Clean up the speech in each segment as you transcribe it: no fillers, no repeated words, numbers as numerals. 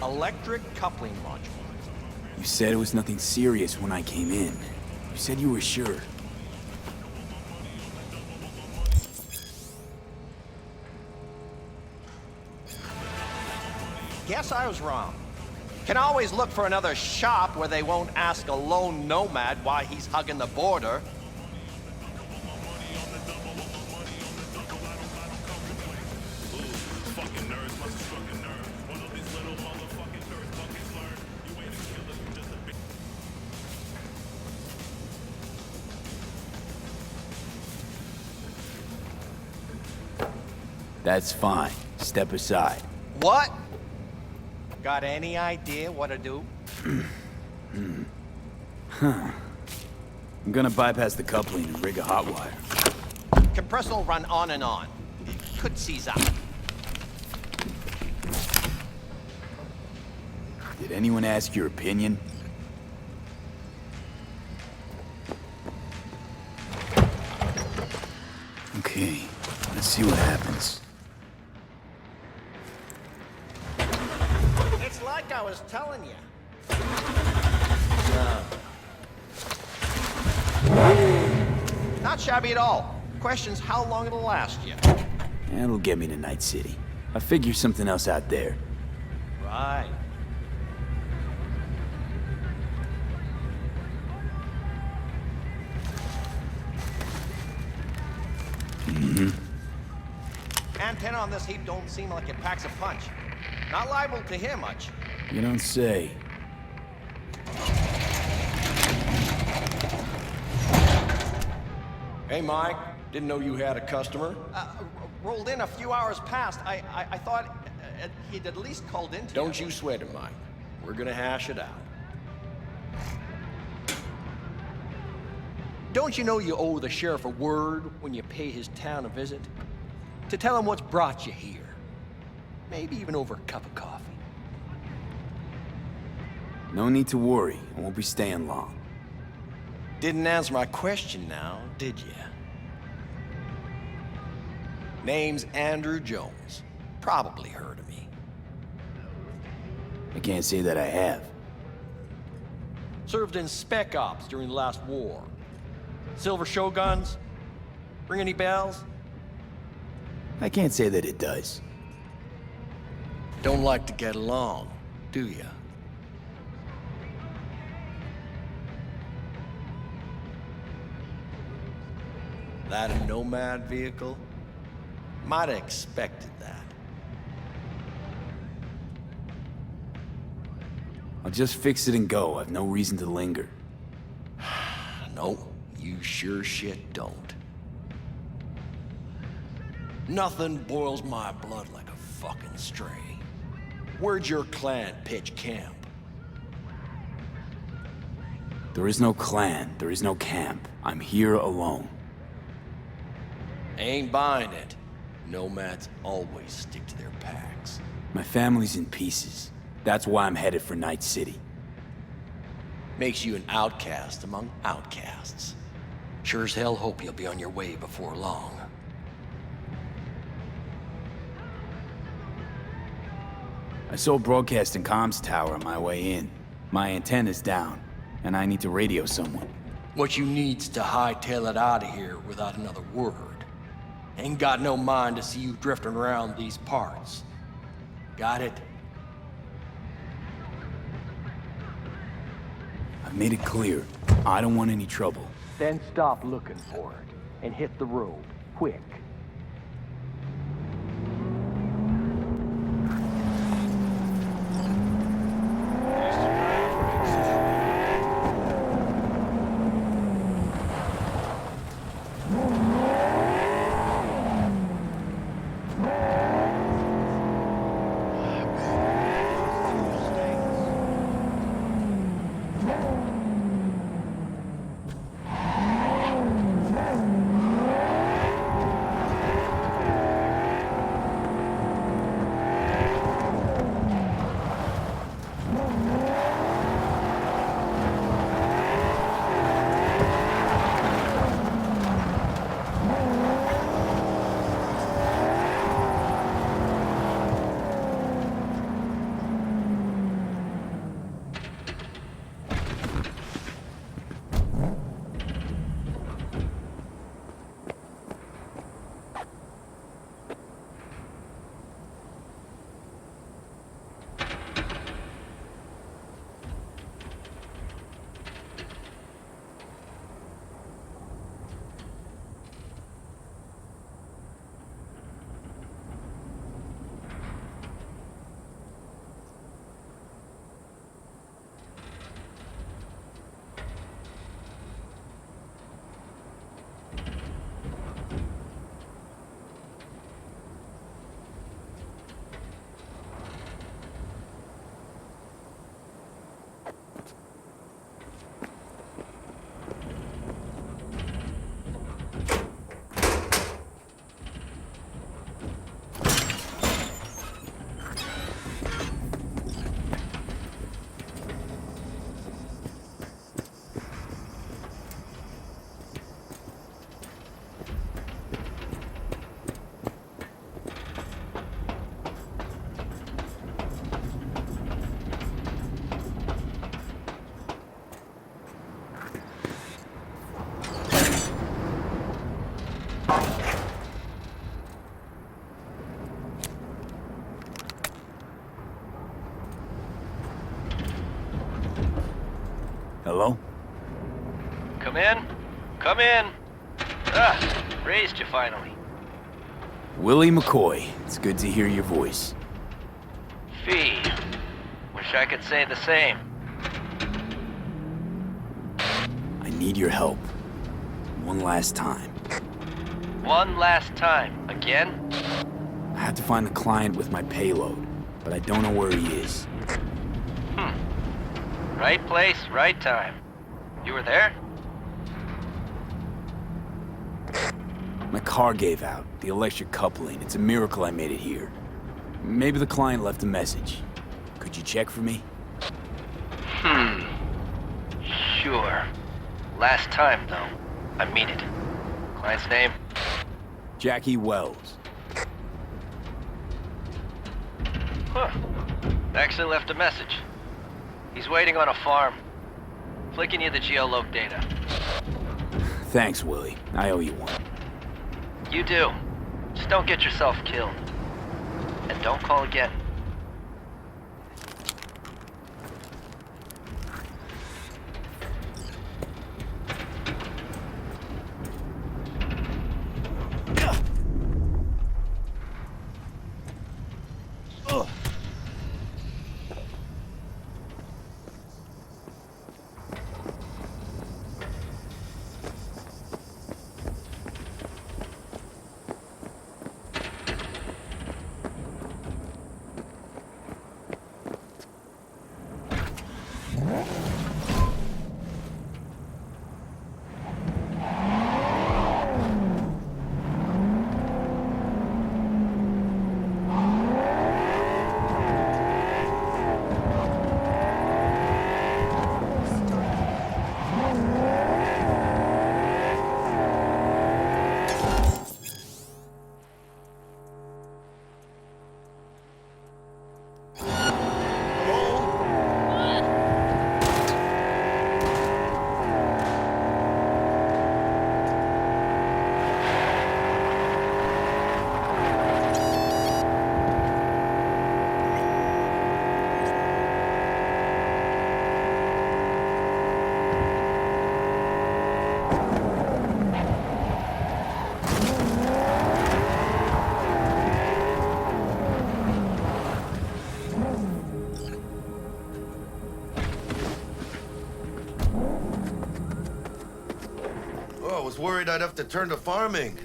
Electric coupling module. You said it was nothing serious when I came in. You said you were sure. Guess I was wrong. Can always look for another shop where they won't ask a lone nomad why he's hugging the border. That's fine. Step aside. What? Got any idea what to do? I'm gonna bypass the coupling and rig a hot wire. Compressor will run on and on. It could seize out. Did anyone ask your opinion? Okay, let's see what happens. It's like I was telling you. Not shabby at all. Question's how long it'll last you. That'll get me to Night City. I'll figure something else out there. Right. Antenna on this heap don't seem like it packs a punch. Not liable to hear much. You don't say. Hey, Mike. Didn't know you had a customer. Rolled in a few hours past. I thought he'd at least called in to Don't you sweat it, Mike. We're gonna hash it out. Don't you know you owe the sheriff a word when you pay his town a visit? To tell him what's brought you here. Maybe even over a cup of coffee. No need to worry. I won't be staying long. Didn't answer my question now, did you? Name's Andrew Jones. Probably heard of me. I can't say that I have. Served in Spec Ops during the last war. Silver Shoguns? Ring any bells? I can't say that it does. Don't like to get along, do you? That a nomad vehicle? Might have expected that. I'll just fix it and go. I've no reason to linger. No, you sure shit don't. Nothing boils my blood like a fucking stray. Where'd your clan pitch camp? There is no clan. There is no camp. I'm here alone. Ain't buying it. Nomads always stick to their packs. My family's in pieces. That's why I'm headed for Night City. Makes you an outcast among outcasts. Sure as hell hope you'll be on your way before long. I saw a broadcasting comms tower on my way in. My antenna's down, and I need to radio someone. What you need's to hightail it out of here without another word. Ain't got no mind to see you drifting around these parts. Got it? I've made it clear. I don't want any trouble. Then stop looking for it and hit the road, quick. Hello? Come in. Come in. Ah, raised you finally. Willie McCoy. It's good to hear your voice. Fee. Wish I could say the same. I need your help. One last time. One last time. Again? I have to find the client with my payload, but I don't know where he is. Right place, right time. You were there? My car gave out. The electric coupling. It's a miracle I made it here. Maybe the client left a message. Could you check for me? Sure. Last time, though. I mean it. Client's name? Jackie Wells. Huh. Actually left a message. He's waiting on a farm. Flicking you the geoloc data. Thanks, Willie. I owe you one. You do. Just don't get yourself killed. And don't call again. Oh, I was worried I'd have to turn to farming.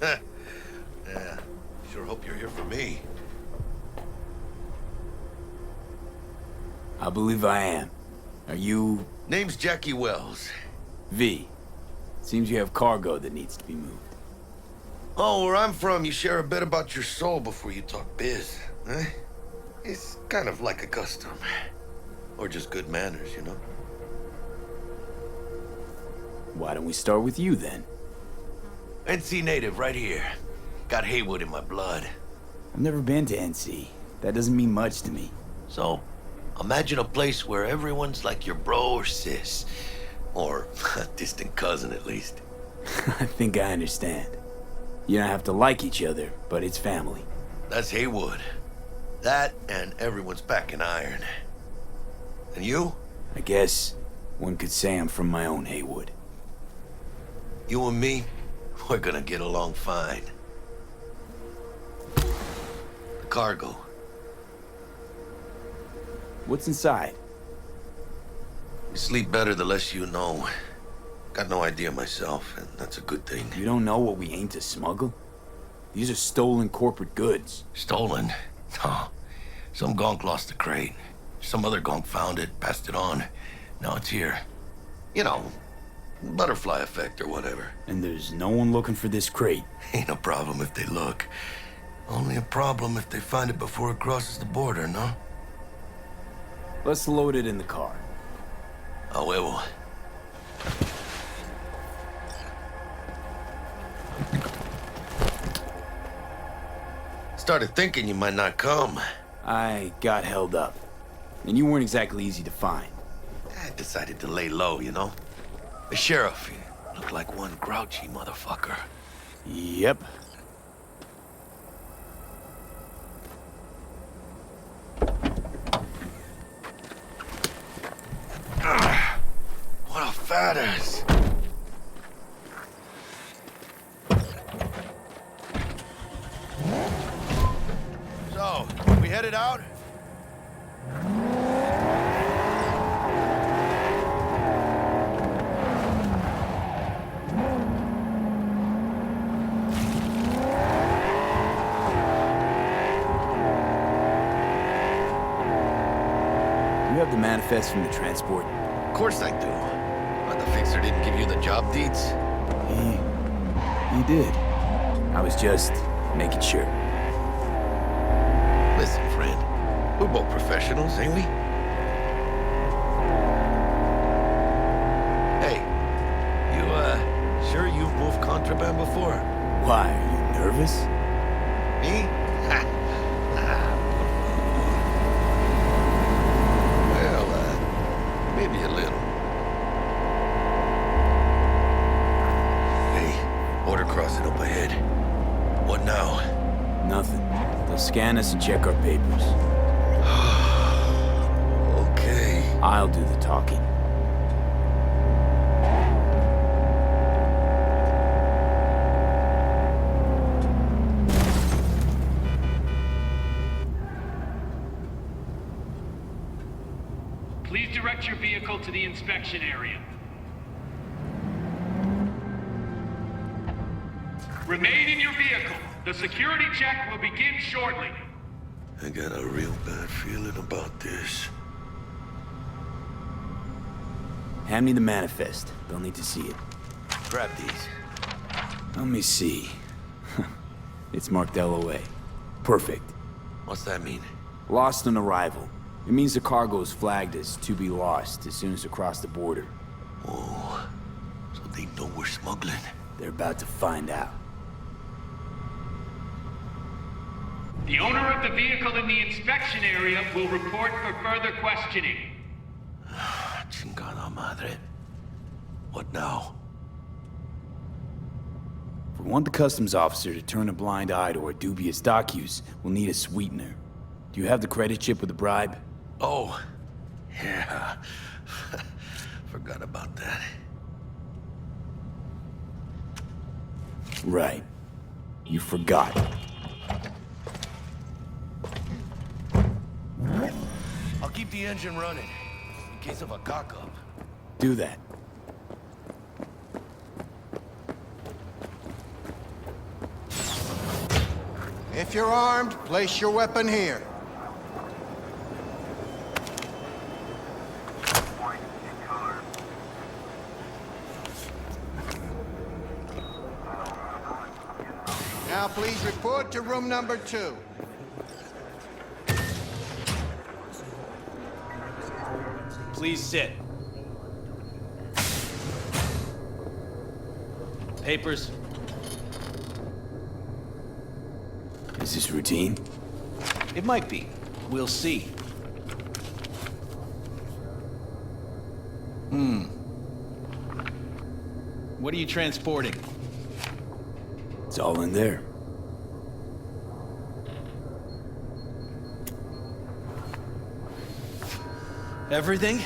Yeah, sure hope you're here for me. I believe I am. Are you... Name's Jackie Wells. V? Seems you have cargo that needs to be moved. Oh, where I'm from, you share a bit about your soul before you talk biz, eh? It's kind of like a custom. Or just good manners, you know? Why don't we start with you, then? NC native, right here. Got Haywood in my blood. I've never been to NC. That doesn't mean much to me. So, imagine a place where everyone's like your bro or sis. Or a distant cousin, at least. I think I understand. You don't have to like each other, but it's family. That's Haywood. That and everyone's back in iron. And you? I guess one could say I'm from my own Haywood. You and me, we're gonna get along fine. The cargo. What's inside? You sleep better the less you know. Got no idea myself, and that's a good thing. You don't know what we aim to smuggle? These are stolen corporate goods. Stolen? No. Some gonk lost the crate. Some other gonk found it, passed it on. Now it's here. You know, butterfly effect or whatever. And there's no one looking for this crate. Ain't a problem if they look. Only a problem if they find it before it crosses the border, no? Let's load it in the car. A huevo. Started thinking you might not come. I got held up. And you weren't exactly easy to find. I decided to lay low, you know? The sheriff, he looked like one grouchy motherfucker. Yep. got us. So, we headed out? You have the manifest from the transport? Of course I do. But the fixer didn't give you the job deeds? He did. I was just making sure. Listen, friend. We're both professionals, ain't we? Hey, you, sure you've moved contraband before? Why, are you nervous? Me? Well, maybe a little. Hey, border crossing up ahead. What now? Nothing. They'll scan us and check our papers. Okay. I'll do the talking. Please direct your vehicle to the inspection area. Remain in your vehicle. The security check will begin shortly. I got a real bad feeling about this. Hand me the manifest. They'll need to see it. Grab these. Let me see. It's marked LOA. Perfect. What's that mean? Lost on arrival. It means the cargo is flagged as to be lost as soon as they cross the border. Oh, so they know we're smuggling. They're about to find out. The owner of the vehicle in the inspection area will report for further questioning. Chingada madre. What now? If we want the customs officer to turn a blind eye to our dubious dock use, we'll need a sweetener. Do you have the credit chip with the bribe? Oh, yeah. Forgot about that. Right. You forgot. I'll keep the engine running, in case of a cock-up. Do that. If you're armed, place your weapon here. Now please report to room number 2. Please sit. Papers. Is this routine? It might be. We'll see. What are you transporting? It's all in there. Everything?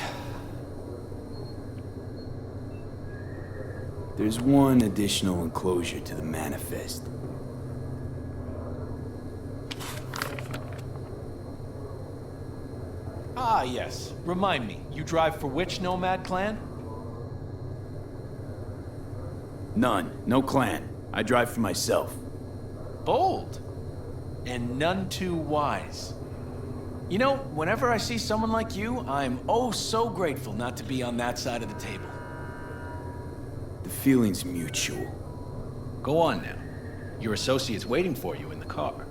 There's one additional enclosure to the manifest. Ah, yes. Remind me, you drive for which nomad clan? None. No clan. I drive for myself. Bold. And none too wise. You know, whenever I see someone like you, I'm oh so grateful not to be on that side of the table. The feeling's mutual. Go on now. Your associate's waiting for you in the car.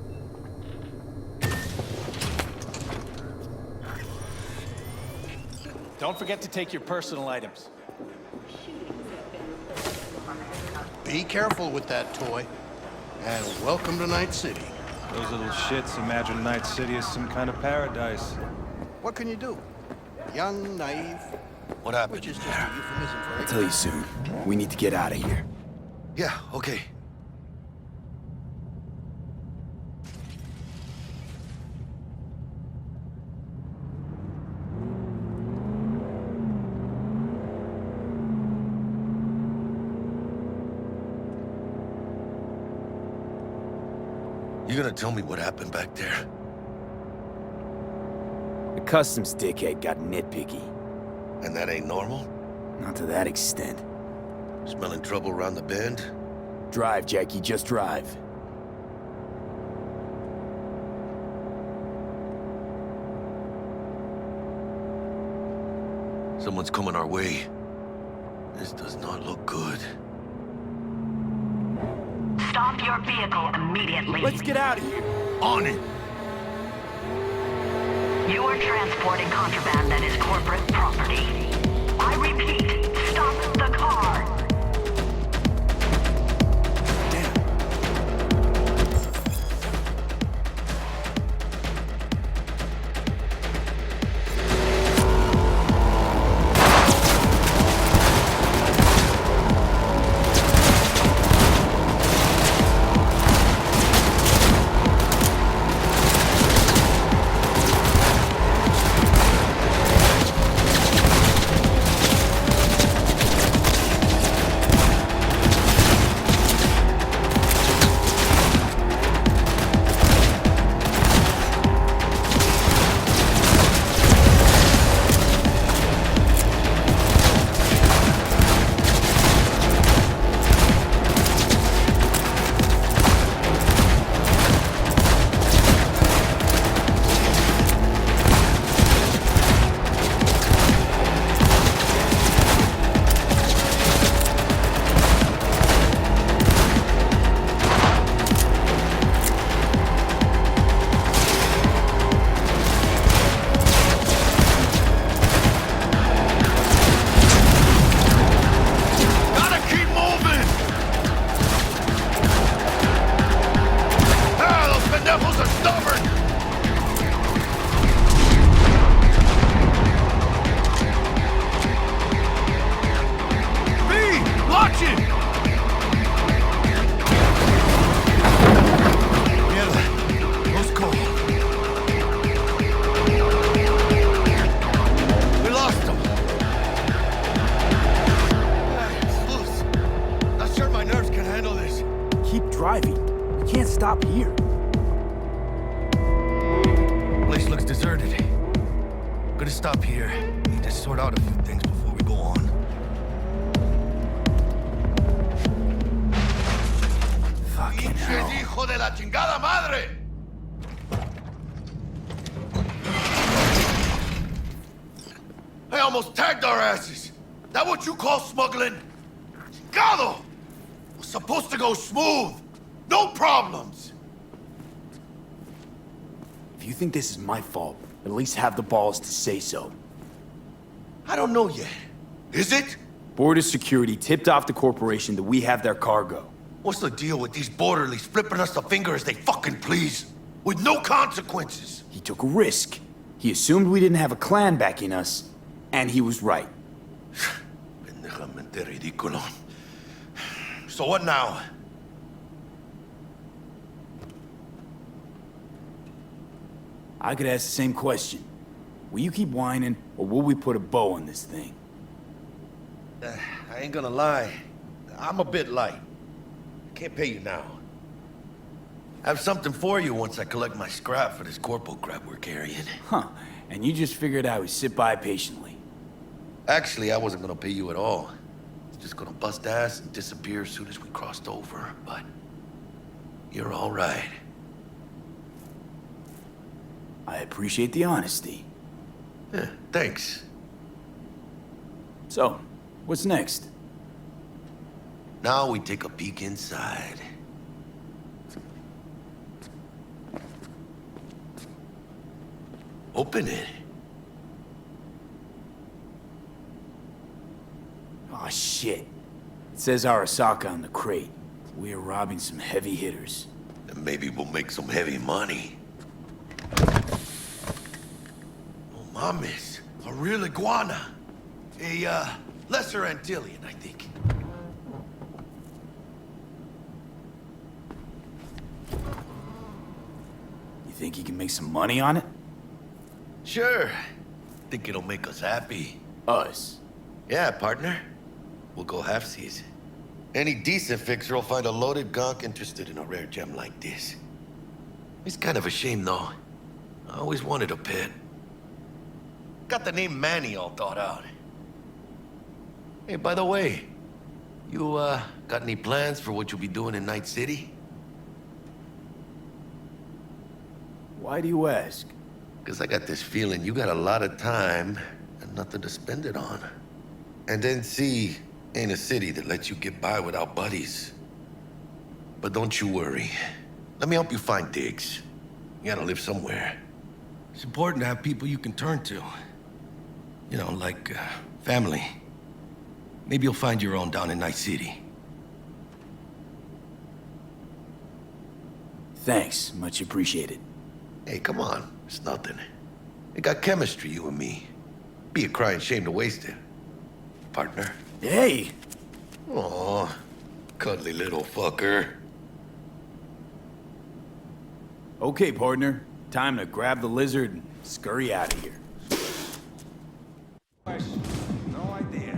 Don't forget to take your personal items. Be careful with that toy. And welcome to Night City. Those little shits imagine Night City as some kind of paradise. What can you do? Young, naive, What happened? which is just a euphemism for I'll tell you soon. We need to get out of here. Yeah, okay. You gonna tell me what happened back there? The customs dickhead got nitpicky. And that ain't normal? Not to that extent. Smelling trouble around the bend? Drive, Jackie, just drive. Someone's coming our way. This does not look good. Stop your vehicle immediately. Let's get out of here. On it! You are transporting contraband that is corporate property. I repeat, stop the car. Stop here. Place looks deserted. Gonna stop here. Need to sort out a few things before we go on. Fucking hell. Hijo de la chingada madre! I almost tagged our asses. That what you call smuggling? Chingado! Was supposed to go smooth. No problems. If you think this is my fault, at least have the balls to say so. I don't know yet. Is it? Border security tipped off the corporation that we have their cargo. What's the deal with these borderlies flipping us the finger as they fucking please? With no consequences? He took a risk. He assumed we didn't have a clan backing us, and he was right. Pendejamente ridículo. So what now? I could ask the same question. Will you keep whining, or will we put a bow on this thing? I ain't gonna lie. I'm a bit light. I can't pay you now. I have something for you once I collect my scrap for this corpo crap we're carrying. Huh, and you just figured I would sit by patiently. Actually, I wasn't gonna pay you at all. I was just gonna bust ass and disappear as soon as we crossed over, but... you're all right. I appreciate the honesty. Yeah, thanks. So, what's next? Now we take a peek inside. Open it. Aw, shit. It says Arasaka on the crate. We are robbing some heavy hitters. And maybe we'll make some heavy money. Oh, mames. A real iguana. A, lesser Antillean, I think. You think you can make some money on it? Sure. Think it'll make us happy. Us? Yeah, partner. We'll go halfsies. Any decent fixer will find a loaded gonk interested in a rare gem like this. It's kind of a shame, though. I always wanted a pet. Got the name Manny all thought out. Hey, by the way, you, got any plans for what you'll be doing in Night City? Why do you ask? Because I got this feeling you got a lot of time and nothing to spend it on. And NC ain't a city that lets you get by without buddies. But don't you worry. Let me help you find digs. You gotta live somewhere. It's important to have people you can turn to. You know, like, family. Maybe you'll find your own down in Night City. Thanks, much appreciated. Hey, come on. It's nothing. We got chemistry, you and me. Be a crying shame to waste it. Partner. Hey! Aw, cuddly little fucker. Okay, partner. Time to grab the lizard and scurry out of here. No idea.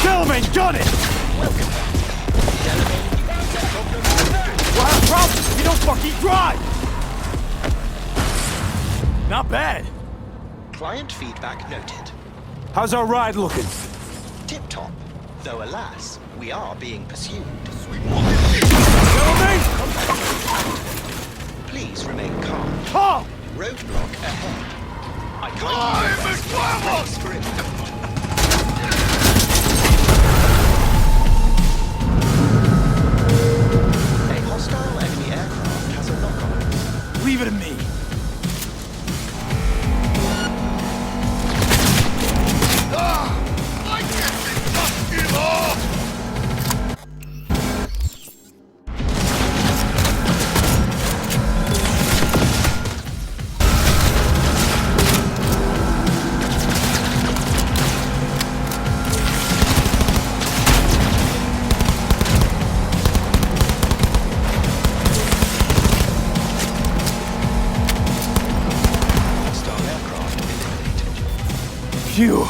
Delamain, got it! We'll have problems if you don't fucking drive! Not bad. Client feedback noted. How's our ride looking? Tip-top. Though alas, we are being pursued. Delamain! Please remain calm. Calm! Roadblock ahead. I kindly request script. A hostile enemy aircraft has a knock-on. Leave it to me. Hostile aircraft eliminated. Phew.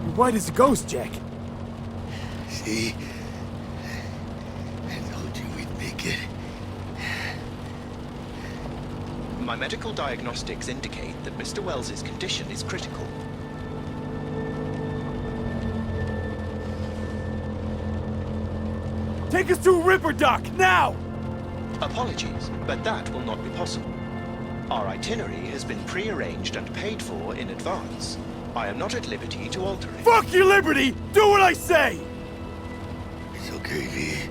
You're white as a ghost, Jack. See? I told you we'd make it. My medical diagnostics indicate that Mr. Wells's condition is critical. Take us to a Ripper Dock, now! Apologies, but that will not be possible. Our itinerary has been pre-arranged and paid for in advance. I am not at liberty to alter it. Fuck your liberty! Do what I say! It's okay, V.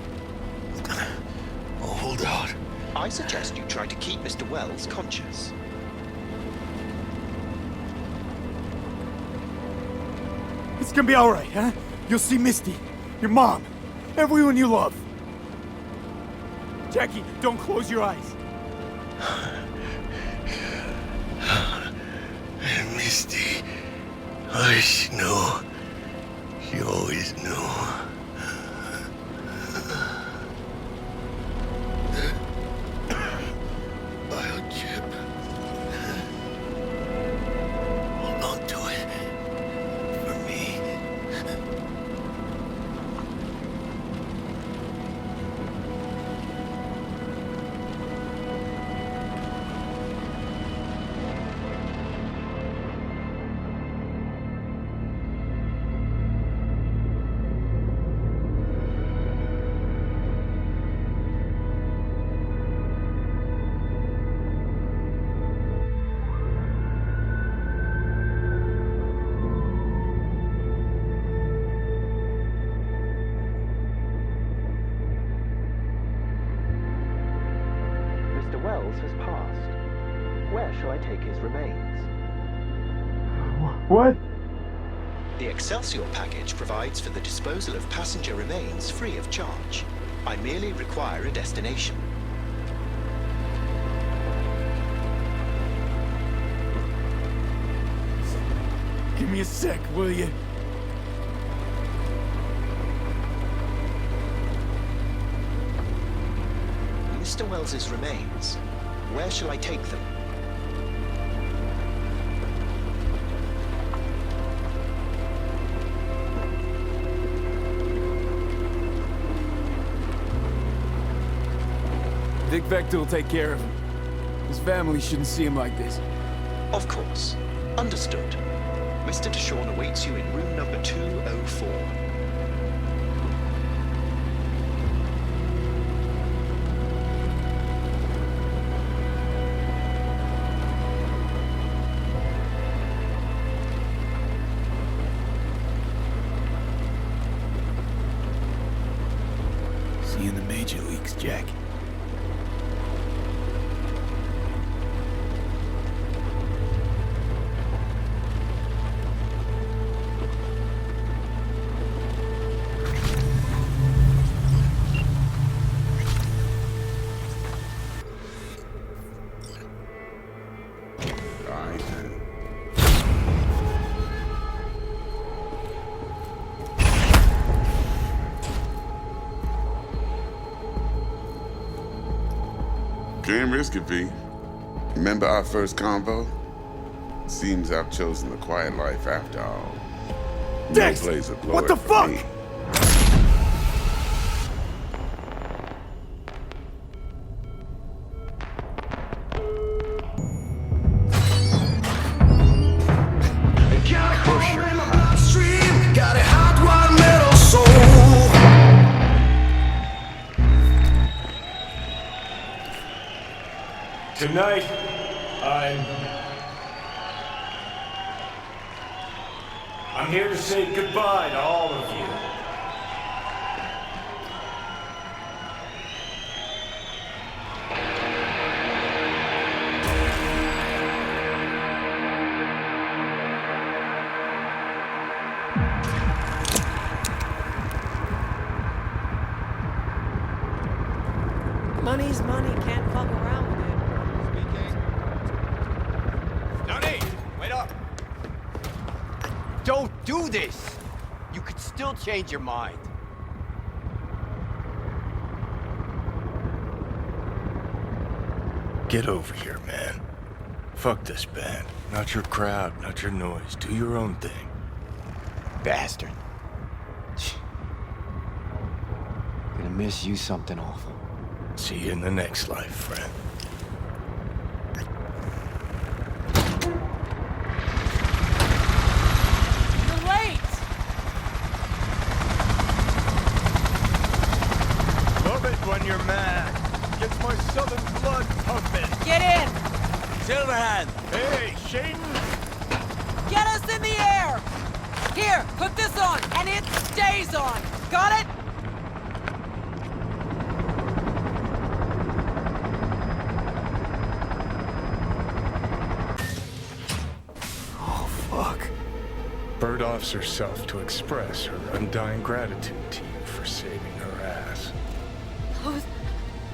I'll hold out. I suggest you try to keep Mr. Wells conscious. It's gonna be alright, huh? You'll see Misty, your mom, everyone you love. Jackie, don't close your eyes. Misty. She knew. She always knew. Biochip. Hold on to it. For me. Mr. Wells has passed. Where shall I take his remains? What? The Excelsior package provides for the disposal of passenger remains free of charge. I merely require a destination. Give me a sec, will you? Mr. Wells's remains. Where shall I take them? Dick Vector will take care of him. His family shouldn't see him like this. Of course. Understood. Mr. Deshawn awaits you in room number 204. See you in the major leagues, Jack. Can't risk it, V. Remember our first convo? Seems I've chosen the quiet life after all. Dex! No place of What the glory for fuck? me. Tonight, I'm here to say goodbye to all of you. Money's money, can't fuck around with it. Johnny, wait up! Don't do this! You could still change your mind. Get over here, man. Fuck this band. Not your crowd, not your noise. Do your own thing. Bastard. Gonna miss you something awful. See you in the next life, friend. You're late! Love it when you're mad. Gets my southern blood pumping. Get in! Silverhand! Hey, Shaden! Get us in the air! Here, put this on, and it stays on! Got it? Bird offs herself to express her undying gratitude to you for saving her ass.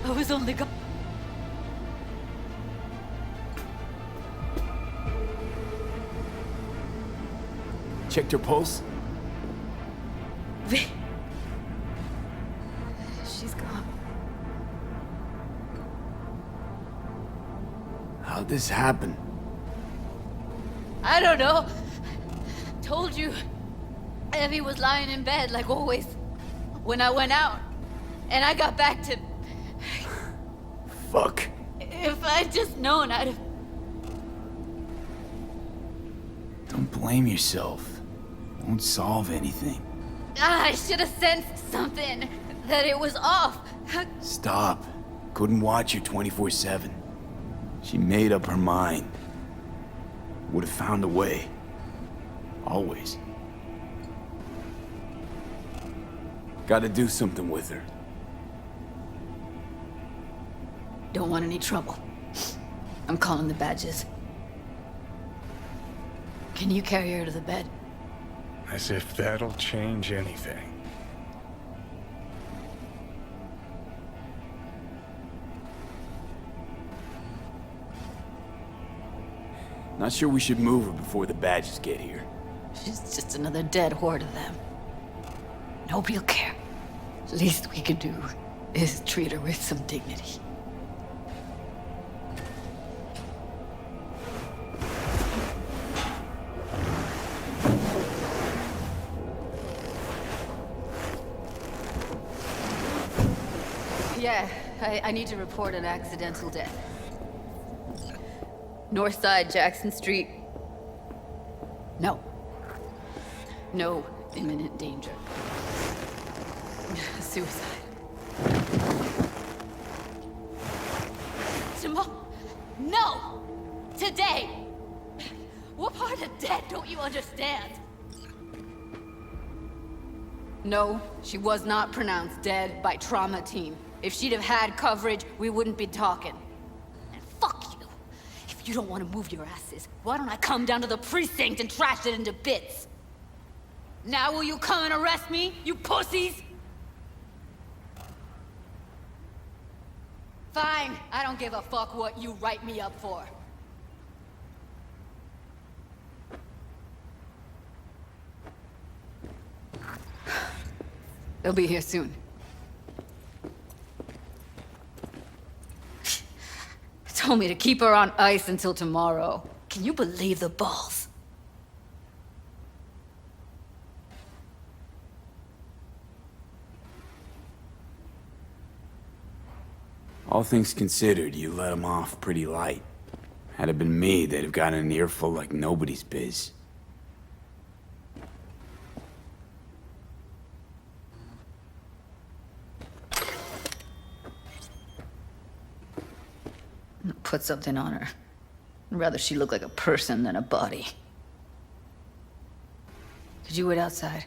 I was only go- Checked her pulse? She's gone. How'd this happen? I don't know. Told you. Evie was lying in bed, like always. When I went out. And I got back to... Fuck. If I'd just known, I'd have... Don't blame yourself. Won't solve anything. I should have sensed something. That it was off. Stop. Couldn't watch her 24/7. She made up her mind. Would have found a way. Always. Gotta do something with her. Don't want any trouble. I'm calling the badges. Can you carry her to the bed? As if that'll change anything. Not sure we should move her before the badges get here. She's just another dead whore to them. Nobody'll care. Least we can do is treat her with some dignity. Yeah, I need to report an accidental death. North side, Jackson Street. No. No imminent danger. Suicide. Tomorrow? No! Today! What part of dead don't you understand? No, she was not pronounced dead by trauma team. If she'd have had coverage, we wouldn't be talking. And fuck you. If you don't want to move your asses, why don't I come down to the precinct and trash it into bits? Now will you come and arrest me, you pussies? Fine, I don't give a fuck what you write me up for. They'll be here soon. Told me to keep her on ice until tomorrow. Can you believe the balls? All things considered, you let him off pretty light. Had it been me, they'd have gotten an earful like nobody's biz. Put something on her. I'd rather she look like a person than a body. Could you wait outside?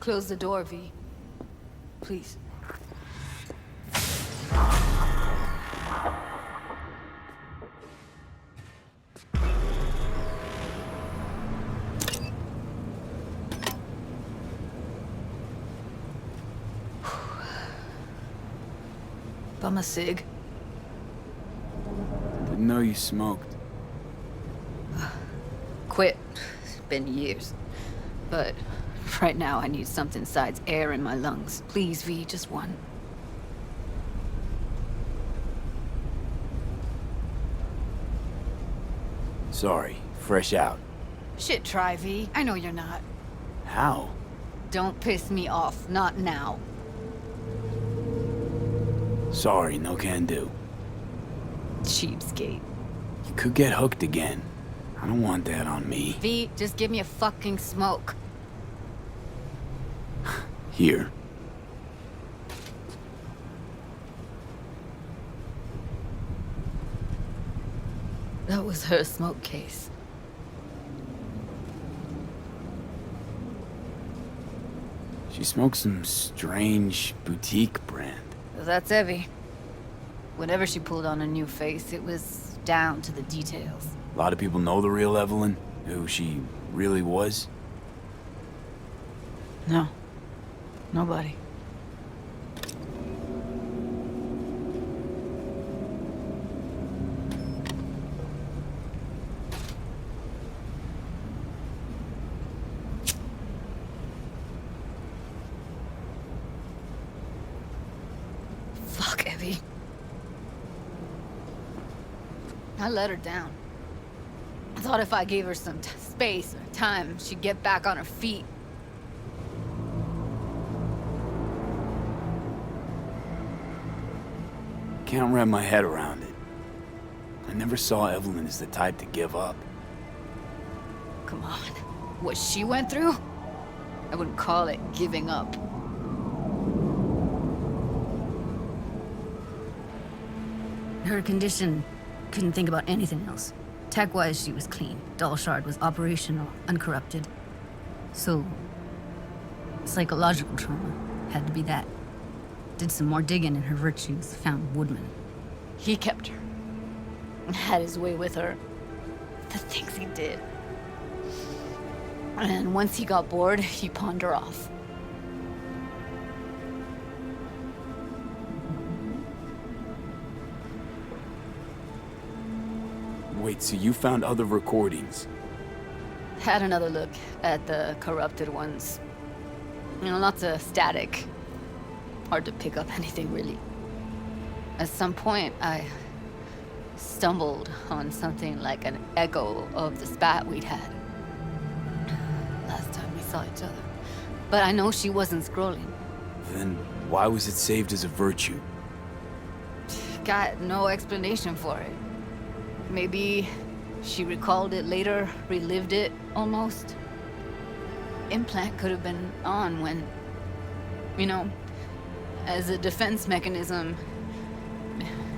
Close the door, V. Please. Bum a cig. Didn't know you smoked. Quit. It's been years. But right now I need something besides air in my lungs. Please, V, just one. Sorry, fresh out. Shit, try, V. I know you're not. How? Don't piss me off. Not now. Sorry, no can do. Cheapskate. You could get hooked again. I don't want that on me. V, just give me a fucking smoke. Here. That was her smoke case. She smokes some strange boutique brand. That's Evie. Whenever she pulled on a new face, it was down to the details. A lot of people know the real Evelyn, who she really was. No. Nobody. Fuck, Evie. I let her down. I thought if I gave her some space or time, she'd get back on her feet. Can't wrap my head around it. I never saw Evelyn as the type to give up. Come on. What she went through? I wouldn't call it giving up. Her condition, couldn't think about anything else. Tech-wise, she was clean. Doll Shard was operational, uncorrupted. So, psychological trauma had to be that. Did some more digging in her virtues, found Woodman. He kept her. Had his way with her. The things he did. And once he got bored, he pawned her off. Wait, so you found other recordings? Had another look at the corrupted ones. You know, lots of static. Hard to pick up anything, really. At some point, I stumbled on something like an echo of the spat we'd had. Last time we saw each other. But I know she wasn't scrolling. Then why was it saved as a virtue? Got no explanation for it. Maybe she recalled it later, relived it, almost. Implant could have been on when, you know, as a defense mechanism,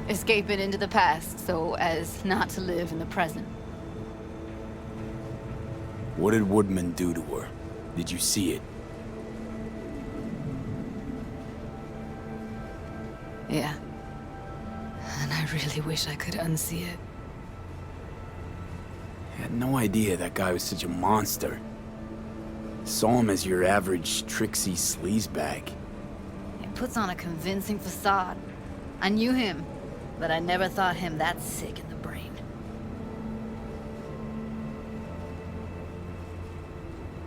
escaping into the past so as not to live in the present. What did Woodman do to her? Did you see it? Yeah. And I really wish I could unsee it. I had no idea that guy was such a monster. Saw him as your average tricksy sleazebag. He puts on a convincing facade. I knew him, but I never thought him that sick in the brain.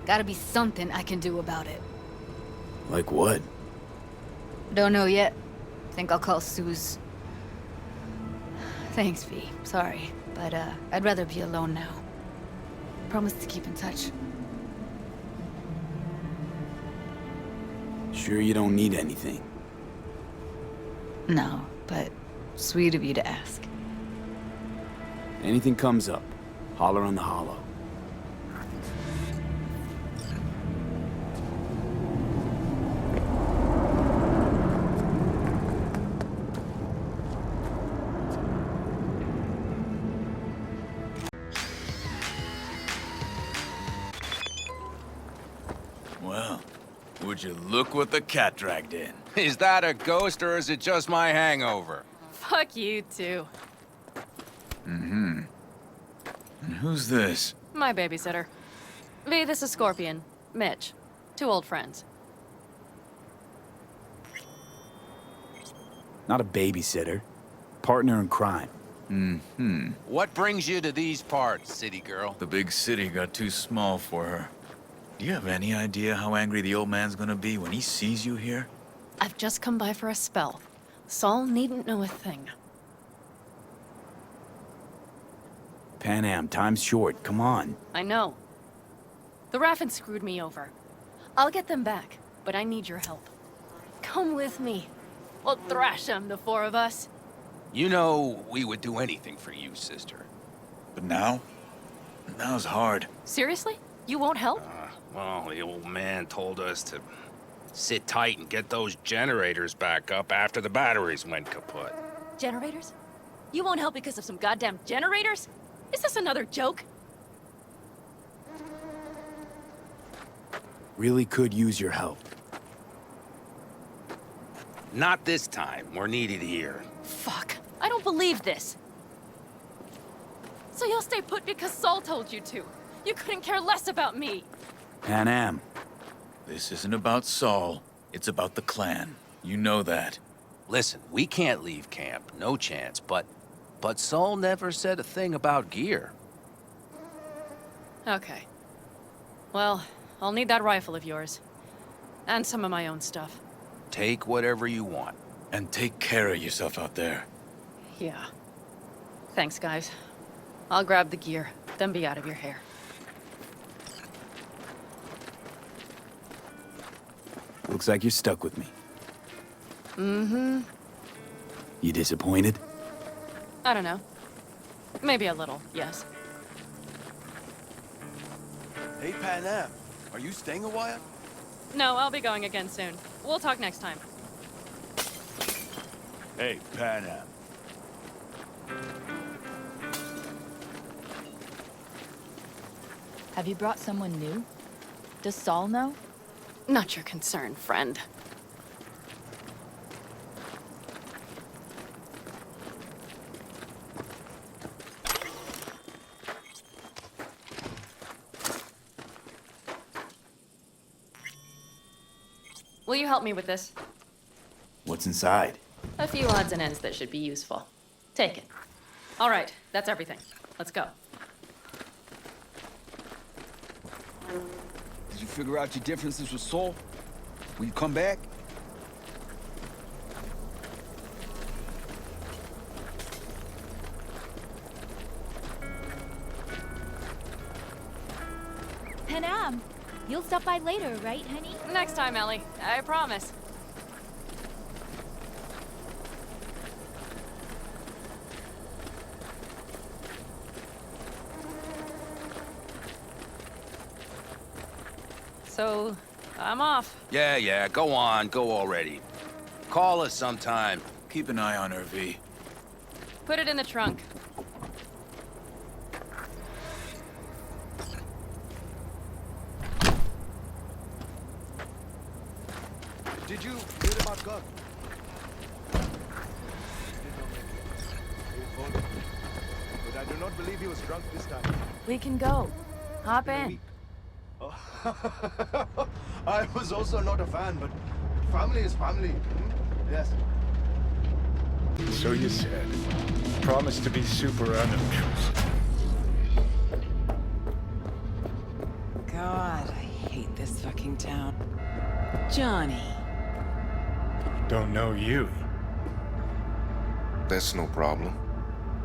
Gotta be something I can do about it. Like what? Don't know yet. Think I'll call Suze. Thanks, V. Sorry, but I'd rather be alone now. Promise to keep in touch. Sure you don't need anything? No, but sweet of you to ask. Anything comes up, holler on the hollow. Well, would you look what the cat dragged in? Is that a ghost or is it just my hangover? Fuck you, too. Mm-hmm. And who's this? My babysitter. V, this is Scorpion. Mitch. 2 old friends. Not a babysitter. Partner in crime. Mm-hmm. What brings you to these parts, city girl? The big city got too small for her. Do you have any idea how angry the old man's gonna be when he sees you here? I've just come by for a spell. Saul needn't know a thing. Pan Am, time's short. Come on. I know. The Raffin screwed me over. I'll get them back, but I need your help. Come with me. We'll thrash them, the 4 of us. You know, we would do anything for you, sister. But now? Now's hard. Seriously? You won't help? Well, the old man told us to sit tight and get those generators back up after the batteries went kaput. Generators? You won't help because of some goddamn generators? Is this another joke? Really could use your help. Not this time. We're needed here. Fuck. I don't believe this. So you'll stay put because Saul told you to. You couldn't care less about me. Pan Am. This isn't about Saul. It's about the clan. You know that. Listen, we can't leave camp. No chance. But Saul never said a thing about gear. Okay. Well, I'll need that rifle of yours. And some of my own stuff. Take whatever you want. And take care of yourself out there. Yeah. Thanks, guys. I'll grab the gear, then be out of your hair. Looks like you're stuck with me. Mm-hmm. You disappointed? I don't know. Maybe a little, yes. Hey, Pan Am, are you staying a while? No, I'll be going again soon. We'll talk next time. Hey, Pan Am. Have you brought someone new? Does Saul know? Not your concern, friend. Will you help me with this? What's inside? A few odds and ends that should be useful. Take it. All right, that's everything. Let's go. Did you figure out your differences with Saul? Will you come back? Pan Am, You'll stop by later, right, honey? Next time, Ellie. I promise. So, I'm off. Yeah, go on, go already. Call us sometime. Keep an eye on her, V. Put it in the trunk. Did you hear about God? But I do not believe he was drunk this time. We can go. Hop in. I was also not a fan, but family is family. Yes. So you said. Promise to be super unobtrusive. God, I hate this fucking town. Johnny. Don't know you. That's no problem.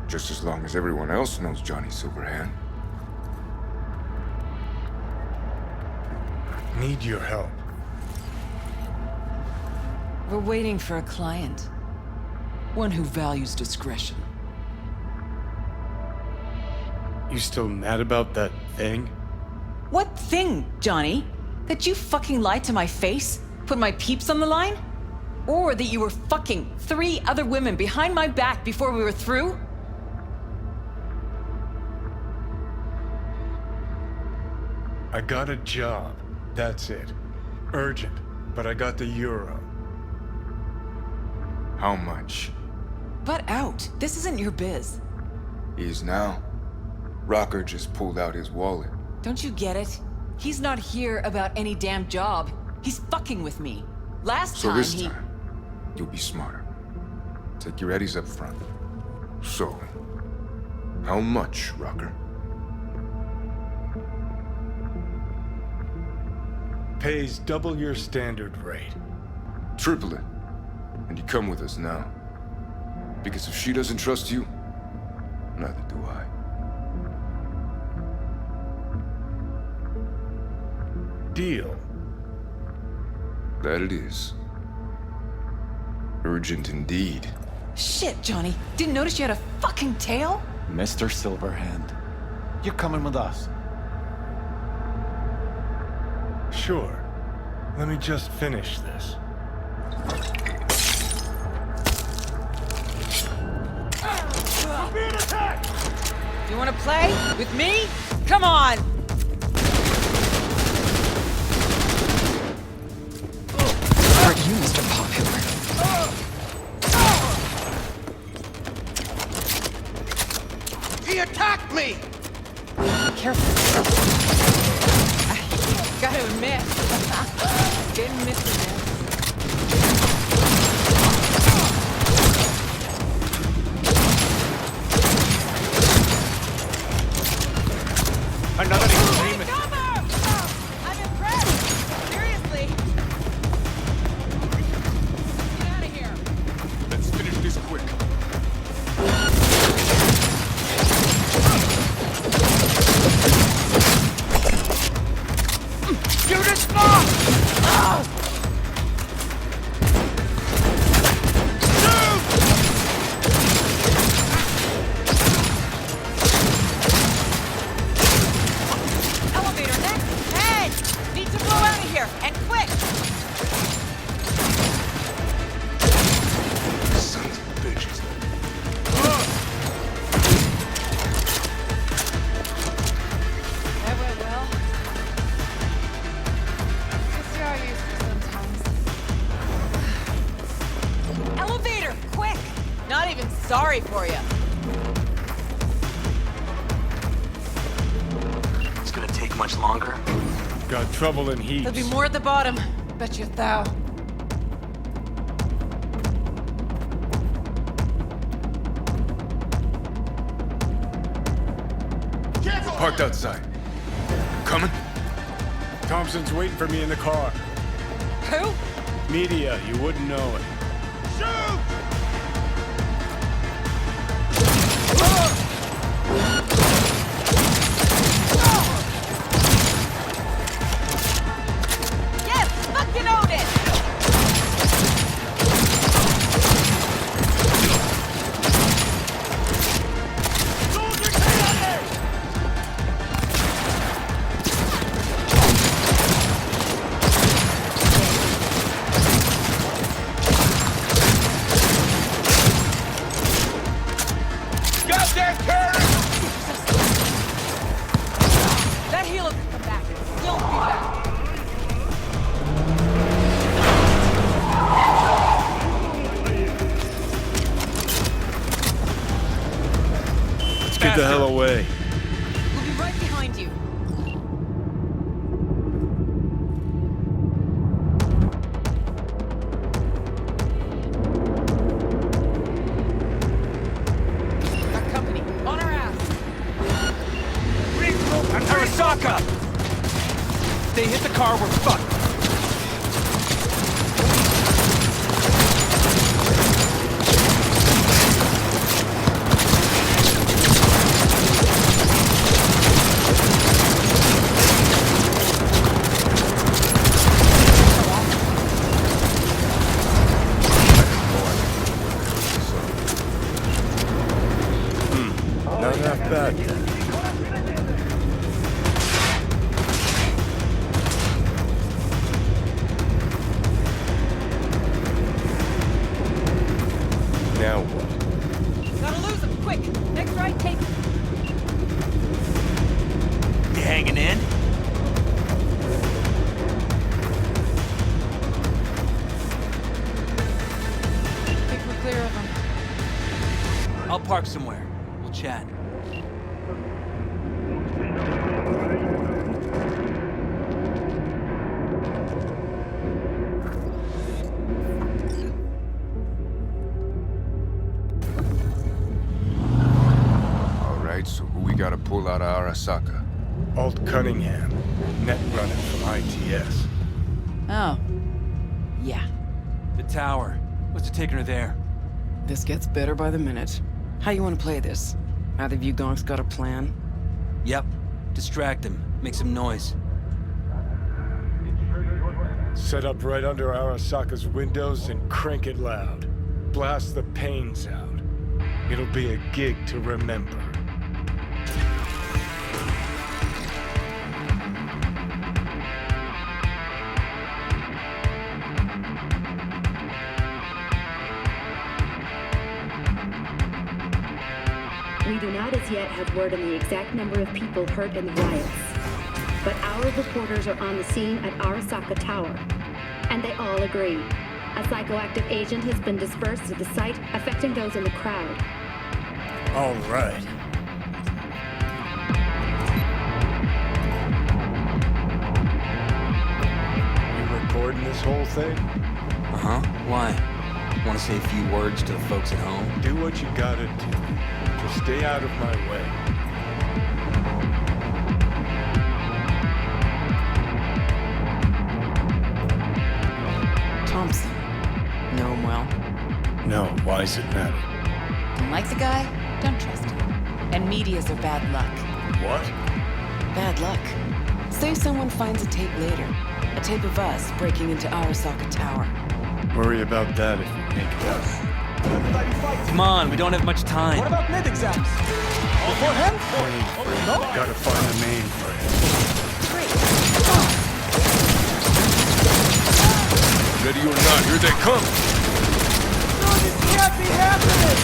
Just as long as everyone else knows Johnny Silverhand. Need your help. We're waiting for a client. One who values discretion. You still mad about that thing? What thing, Johnny? That you fucking lied to my face? Put my peeps on the line? Or that you were fucking 3 other women behind my back before we were through? I got a job. That's it. Urgent, but I got the euro. How much? Butt out. This isn't your biz. Is now. Rocker just pulled out his wallet. Don't you get it? He's not here about any damn job. He's fucking with me. Last So time this he... time, you'll be smarter. Take your eddies up front. So, how much, Rocker? Pays double your standard rate. Triple it. And you come with us now. Because if she doesn't trust you, neither do I. Deal. That it is. Urgent indeed. Shit, Johnny. Didn't notice you had a fucking tail? Mr. Silverhand, you're coming with us. Sure. Let me just finish this. I'm being attacked! You wanna play? With me? Come on! Aren't you Mr. Popular? He attacked me! Careful. Gotta admit. Didn't miss it, man. Another extremist. I'm impressed! Seriously! Get out of here! Let's finish this quick. Shoot it small! Oh! Elevator next! Head! Need to blow out of here, and quick! Sons of bitches. Well. Guess you are used to sometimes. Elevator! Quick! Not even sorry for you. It's gonna take much longer. Got trouble in heat. There'll be more at the bottom. Bet you thou. Parked outside. Coming? Thompson's waiting for me in the car. Who? Media, you wouldn't know it. Get the hell away. We'll be right behind you. Got company. On our ass. Arasaka! If they hit the car, we're fucked. Not that bad then. Now what? Gotta lose him, quick! Next right, take him. You hanging in? Think we're clear of him. I'll park somewhere. We'll chat. All right, so who we gotta pull out of Arasaka? Alt Cunningham, net running from ITS. Oh. Yeah. The tower. What's it taking her there? This gets better by the minute. How you want to play this? Either of you gonks got a plan? Yep. Distract him. Make some noise. Set up right under Arasaka's windows and crank it loud. Blast the panes out. It'll be a gig to remember. We do not as yet have word on the exact number of people hurt in the riots. But our reporters are on the scene at Arasaka Tower, and they all agree. A psychoactive agent has been dispersed at the site, affecting those in the crowd. All right. You recording this whole thing? Uh-huh. Why? Want to say a few words to the folks at home? Do what you gotta do. Just stay out of my way. Thompson. Know him well? No, why's it matter? Don't like the guy? Don't trust him. And medias are bad luck. What? Bad luck. Say someone finds a tape later. A tape of us breaking into Arasaka Tower. Worry about that if you make it up. Come on, we don't have much time. What about mid-exams? All for him? No? Gotta find a name for him. Ready or not, here they come! No, this can't be happening!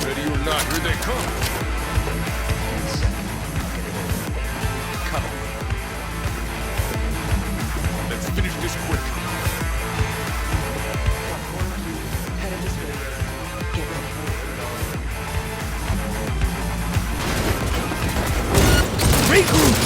Ready or not, here they come! Let's finish this quick. Headed this way. Get ready. Regroup!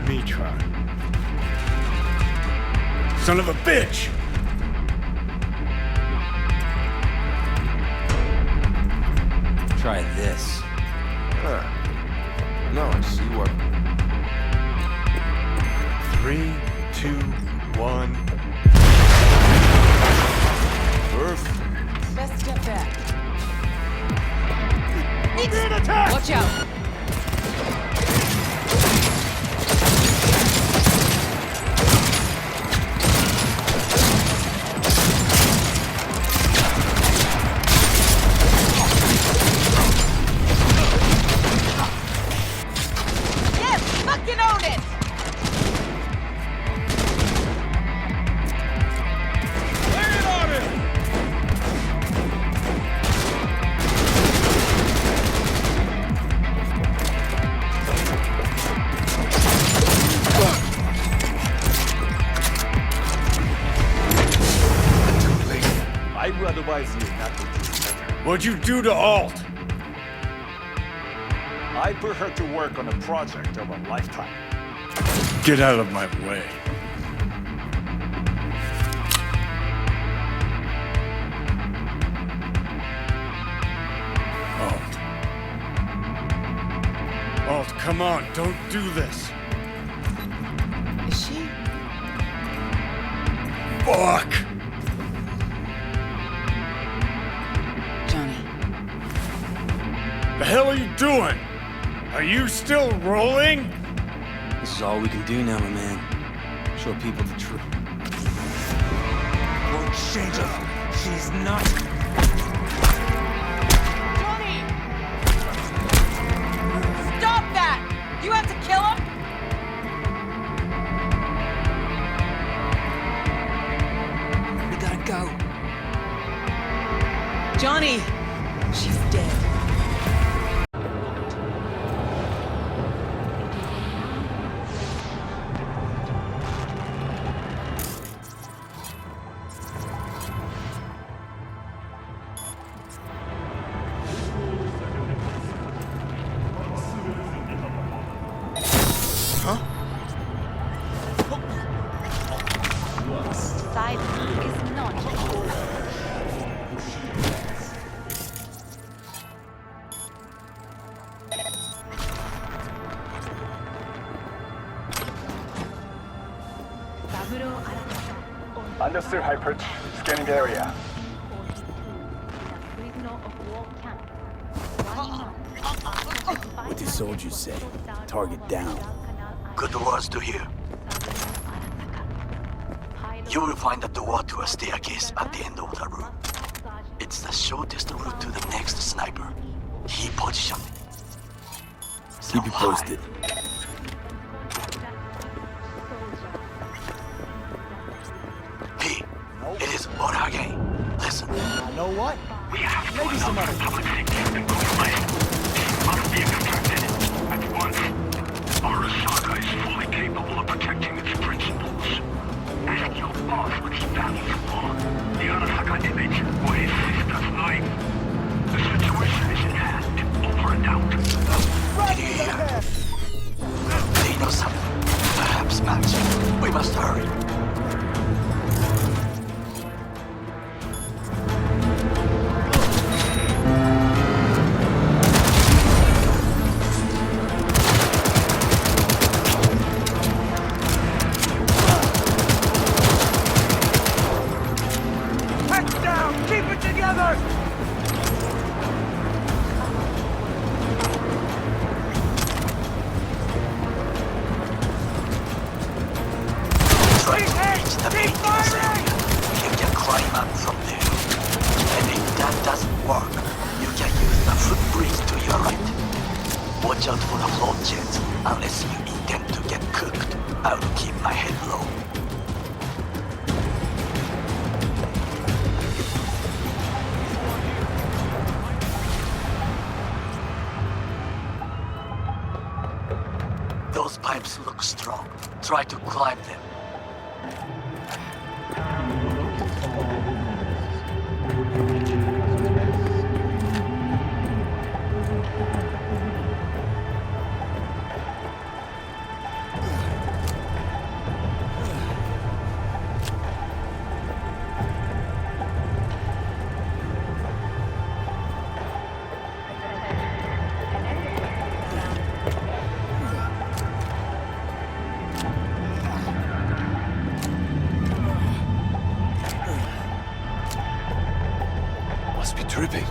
me try. Son of a bitch! Try this. No, I see what. 3, 2, 1. Perfect. Best step back. We're being attacked! Watch out! Yes, fucking own it! Lay it on him! I would advise you not to do this. What'd you do to Alt? I put her to work on a project of a lifetime. Get out of my way. Alt, come on, don't do this. Is she? Fuck! Johnny. The hell are you doing? Are you still rolling? This is all we can do now, my man. Show people the truth. Won't change her. She's not. Johnny! Stop that! You have to kill him? We gotta go. Johnny! She's dead. Cyberpunk is not. Understood, Hyper. Scanning the area. What do soldiers say? Target down. Good words to hear. You will find a door to a staircase at the end of the room. It's the shortest route to the next sniper. He positioned. Keep you posted. P, it is Orage. Listen. Know what? We have to Maybe some other public safety and compromise. Must be constructed at once. Arasaka is fully capable of protecting its principles. Ask your boss what he values more. The Arasaka image or his sister's life. The situation is in hand. Over and out. Did you hear? They know something. Perhaps match. We must hurry. Try to reach the maintenance area. You can climb up from there. And if that doesn't work, you can use the footbridge to your right. Watch out for the float jets. Unless you intend to get cooked, I'll keep my head low. Those pipes look strong. Try to climb them. tripping.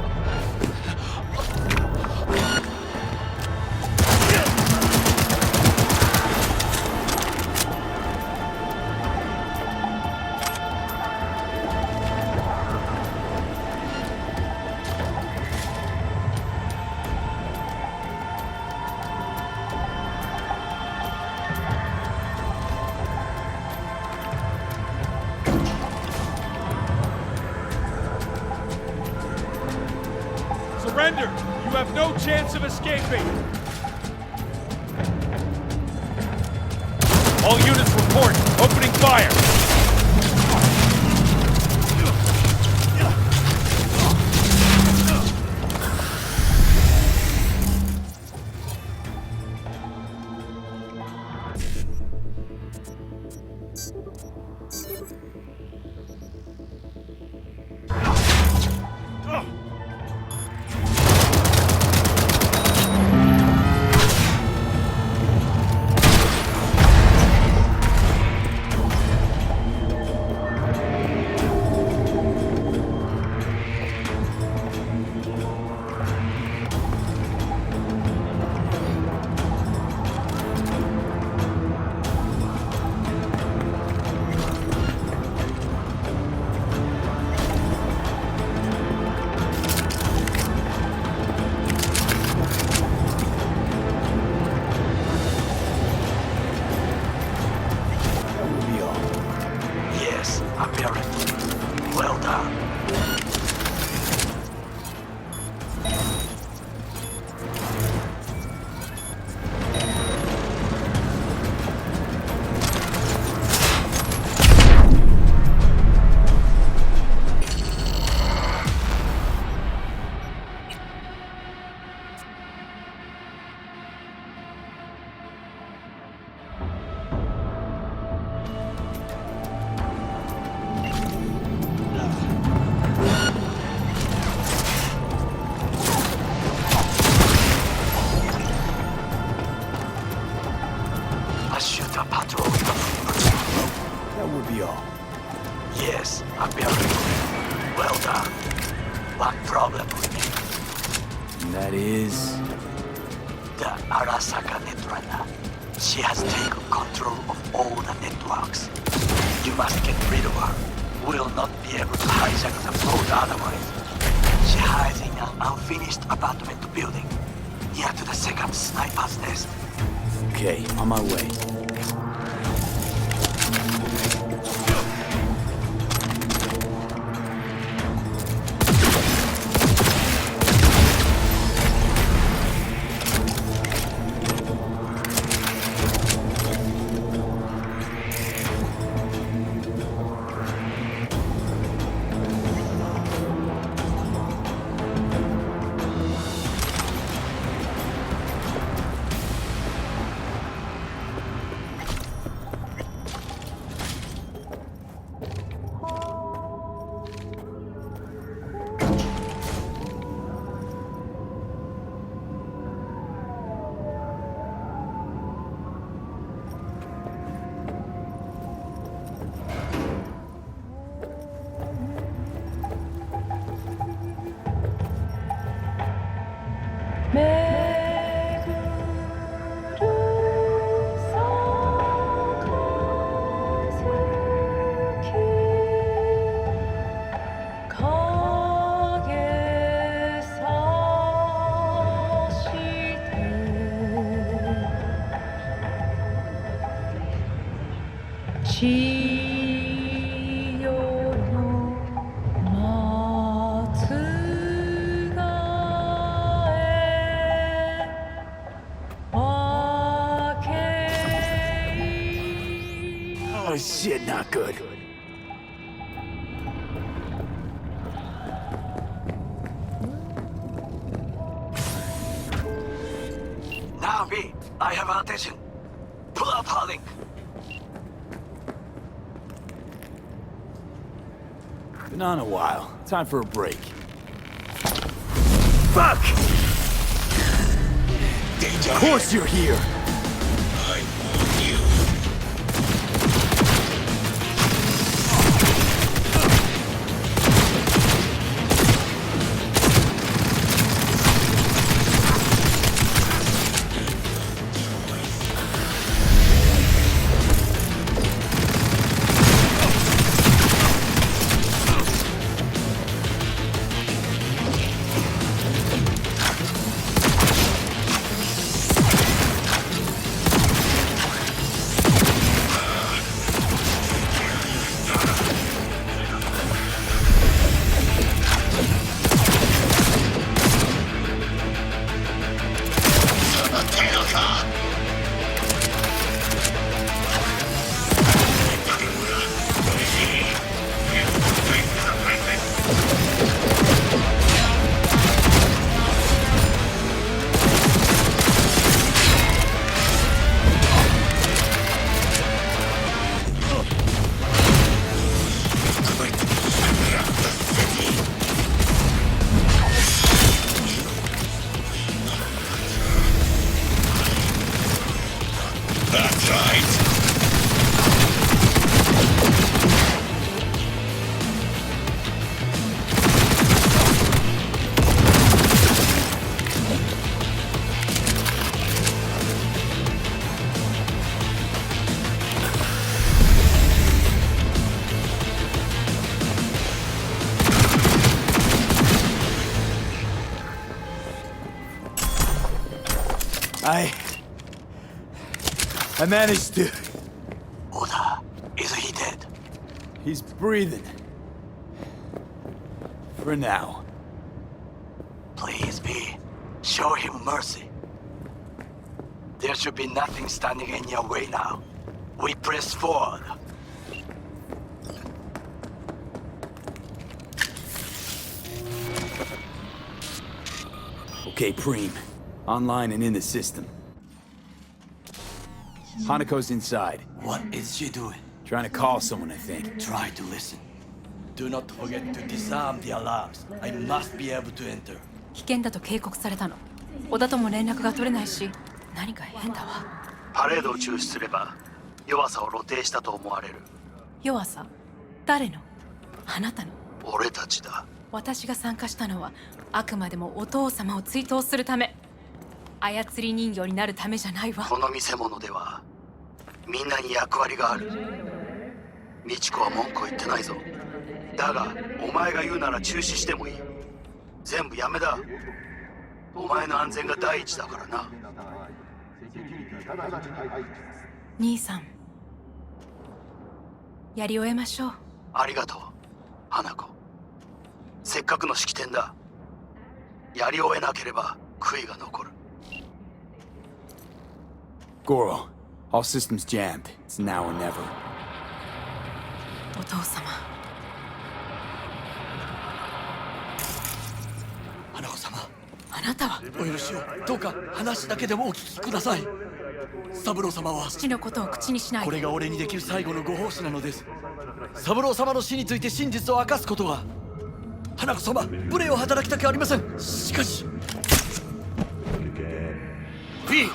Surrender! You have no chance of escaping! All units report! Opening fire! Yes, apparently. Well done. I shoot a patrol with a That would be all. Yes, apparently. Well done. One problem with me. And that is... The Arasaka Netrunner. She has taken control of all the networks. You must get rid of her. We'll not be able to hijack the boat otherwise. She hides in an unfinished apartment building, near to the second sniper's nest. Okay, on my way. Oh shit, not good. Now, B, I have our attention. Pull up, Harling. Been on a while. Time for a break. Fuck! Danger. Of course you're here! I warn you. I managed to... Oda, is he dead? He's breathing. For now. Please, V. Show him mercy. There should be nothing standing in your way now. We press forward. Okay, Preem. Online and in the system. Hanako's inside. What is she doing? Trying to call someone, I think. Try to listen. Do not forget to disarm the alarms. I must be able to enter. 危険だと警告されたの。小田とも連絡が取れないし、何か変だわ。パレードを中止すれば、弱さを露呈したと思われる。弱さ？誰の？あなたの？俺たちだ。私が参加したのは、あくまでもお父様を追悼するため。操り人形になるためじゃないわ。この見せ物では、みんなに役割がある。美智子は文句を言ってないぞ。だが、お前が言うなら中止してもいい。全部やめだ。お前の安全が第一だからな。兄さん、やり終えましょう。ありがとう、花子。せっかくの式典だ。やり終えなければ悔いが残る。Goro, all systems jammed. It's now or never. お父様。花子様。あなたはお許しを。どうか話だけでもお聞きください。三郎様は父のことを口にしないで。これが俺にできる最後のご奉仕なのです。三郎様の死について真実を明かすことは花子様、無礼を働きたくありません。しかし P!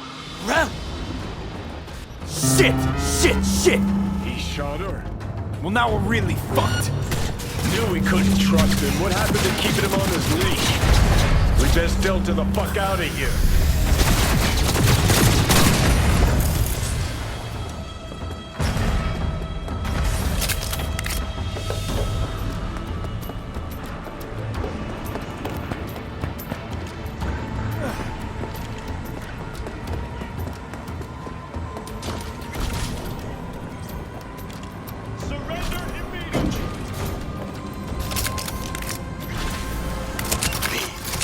Run! Shit! He shot her. Well, now we're really fucked. Knew we couldn't trust him. What happened to keeping him on his leash? We best delta the fuck out of here.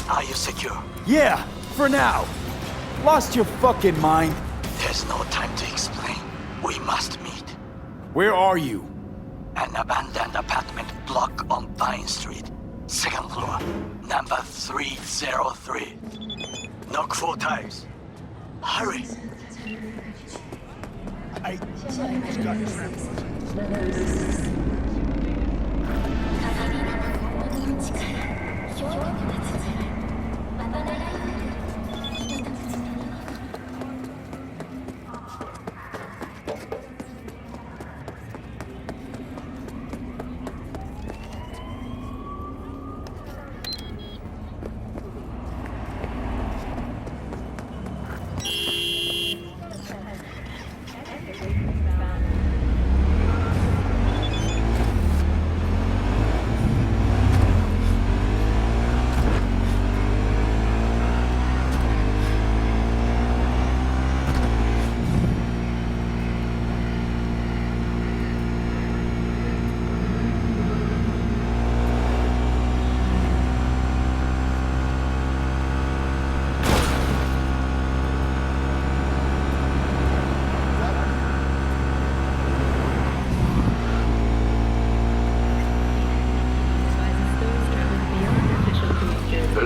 Are you secure? Yeah, for now. Lost your fucking mind? There's no time to explain. We must meet. Where are you? An abandoned apartment block on Pine Street. Second floor. Number 303. Knock 4 times. Hurry! I got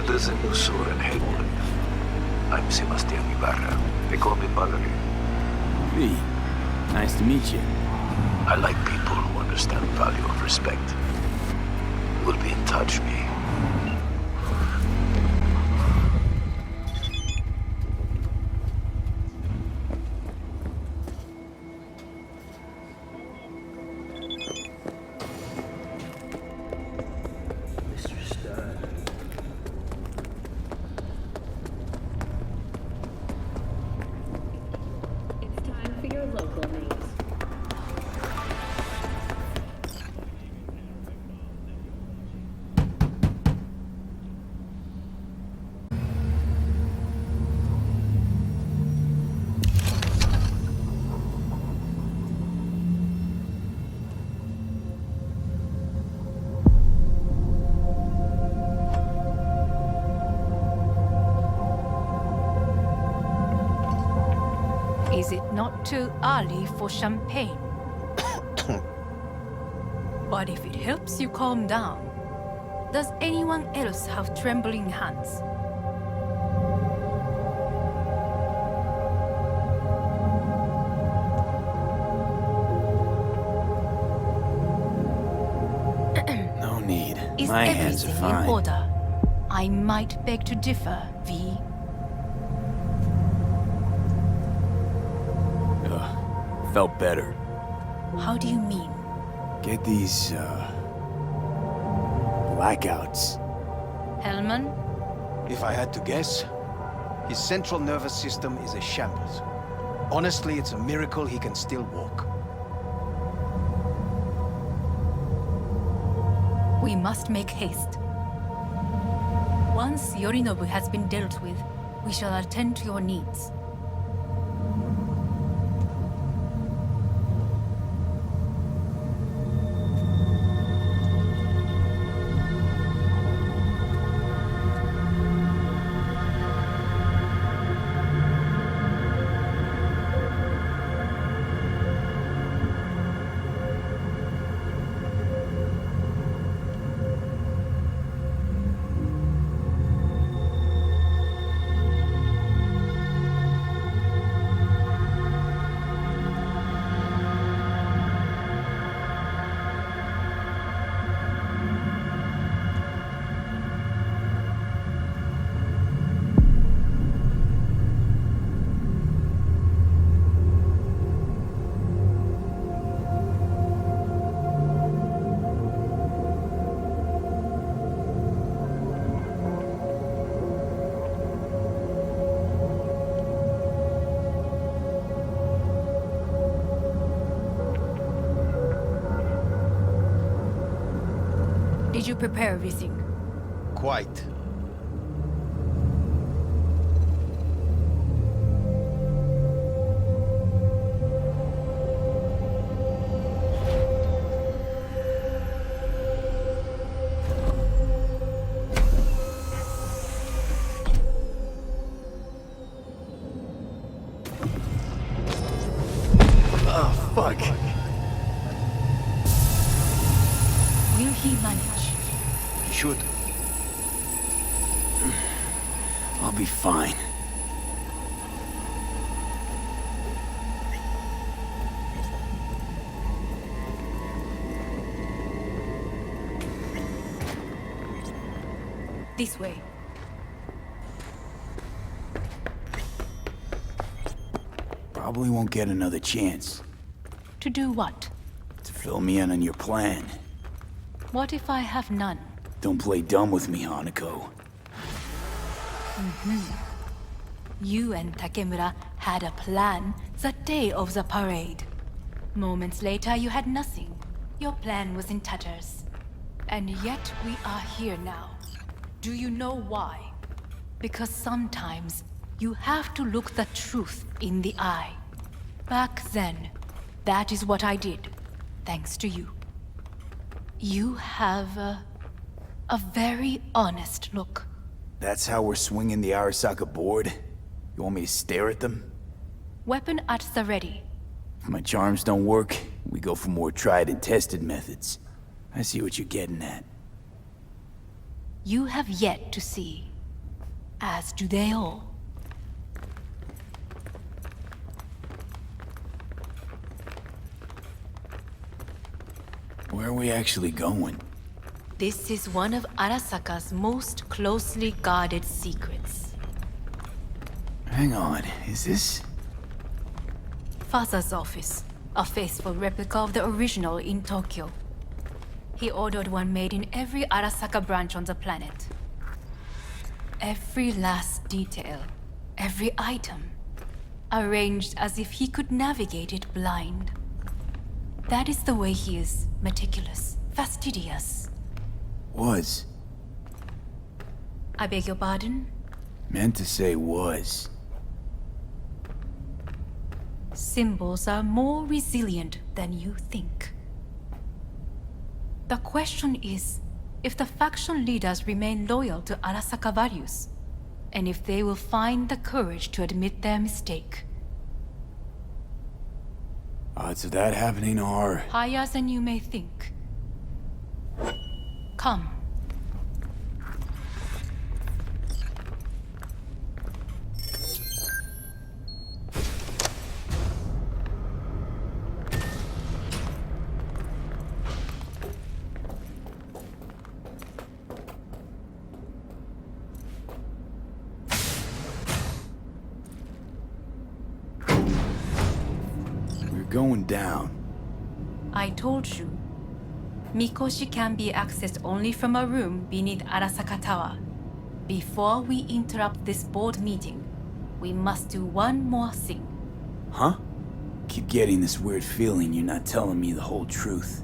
There's a new sword in Haywood. I'm Sebastian Ibarra. They call me Valerie. V. Nice to meet you. I like people who understand the value of respect. We'll be in touch, V. not too early for champagne. But if it helps you calm down, does anyone else have trembling hands? No need. Is My hands are everything in fine. order? I might beg to differ, V. Felt better. How do you mean? Get these, blackouts. Hellman? If I had to guess, his central nervous system is a shambles. Honestly, it's a miracle he can still walk. We must make haste. Once Yorinobu has been dealt with, we shall attend to your needs. Did you prepare everything? Quite. Oh, fuck. Will he manage? He should. I'll be fine. This way. Probably won't get another chance. To do what? To fill me in on your plan. What if I have none? Don't play dumb with me, Hanako. You and Takemura had a plan the day of the parade. Moments later, you had nothing. Your plan was in tatters. And yet we are here now. Do you know why? Because sometimes you have to look the truth in the eye. Back then, that is what I did, thanks to you. You have a very honest look. That's how we're swinging the Arasaka board? You want me to stare at them? Weapon at the ready. If my charms don't work, we go for more tried and tested methods. I see what you're getting at. You have yet to see, as do they all. Where are we actually going? This is one of Arasaka's most closely guarded secrets. Hang on, is this? Father's office, a faithful replica of the original in Tokyo. He ordered one made in every Arasaka branch on the planet. Every last detail, every item, arranged as if he could navigate it blind. That is the way he is, meticulous, fastidious. Was. I beg your pardon? Meant to say was. Symbols are more resilient than you think. The question is, if the faction leaders remain loyal to Arasaka values, and if they will find the courage to admit their mistake. Odds of that happening are... higher than you may think. Come. Going down. I told you. Mikoshi can be accessed only from a room beneath Arasaka Tower. Before we interrupt this board meeting, we must do one more thing. Huh? Keep getting this weird feeling you're not telling me the whole truth.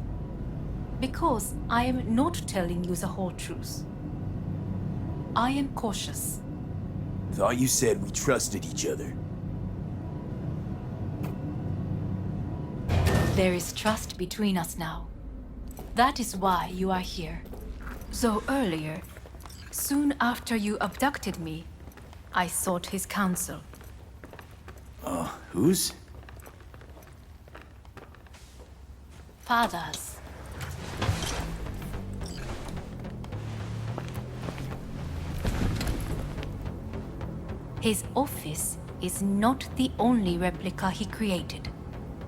Because I am not telling you the whole truth. I am cautious. Thought you said we trusted each other. There is trust between us now. That is why you are here. So earlier, soon after you abducted me, I sought his counsel. Whose? Father's. His office is not the only replica he created.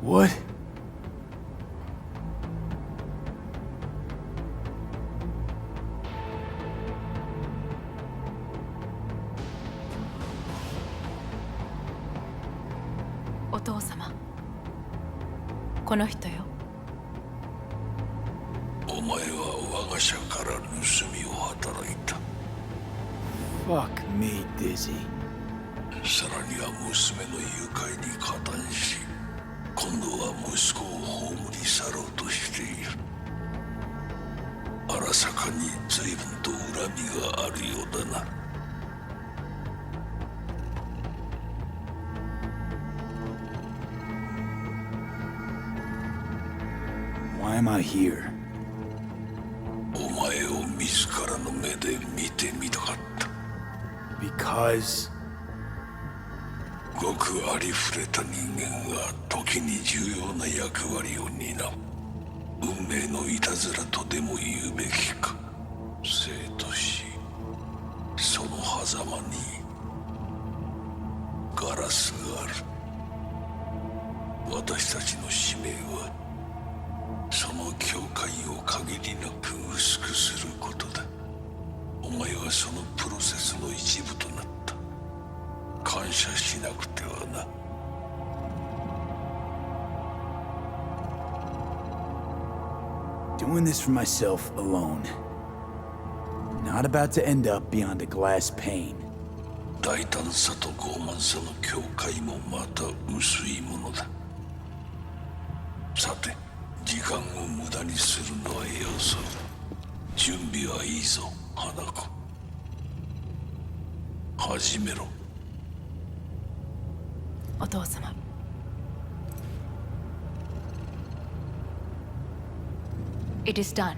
What? Otō-sama. この人よ。お前は我が社から盗みを働いた。Fuck me, Dizzy. さらには娘の誘拐に加担し、今度は息子を葬り去ろうとしている。荒坂に随分と恨みがあるようだな。Why am I here? お前を自らの目で見てみたかった。Because... ごくありふれた人間が時に重要な役割を担う。運命のいたずらとでも言うべきか。生と死、その狭間にガラスがある。私たちの使命はその境界を限りなく薄くすることだ。お前はそのプロセスの一部となった。感謝しなくてはな。Doing this for myself alone. Not about to end up beyond a glass pane. 大胆さと傲慢さの境界もまた薄いものだ。さて、時間を無駄にするのはよそう。準備はいいぞ、花子。始めろ。お父様。It is done.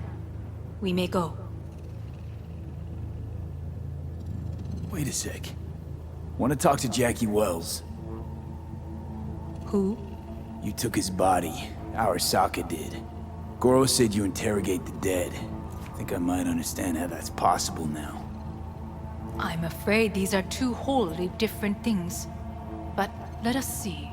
We may go. Wait a sec. Want to talk to Jackie Wells. Who? You took his body. Arasaka did. Goro said you interrogate the dead. I think I might understand how that's possible now. I'm afraid these are two wholly different things. But let us see.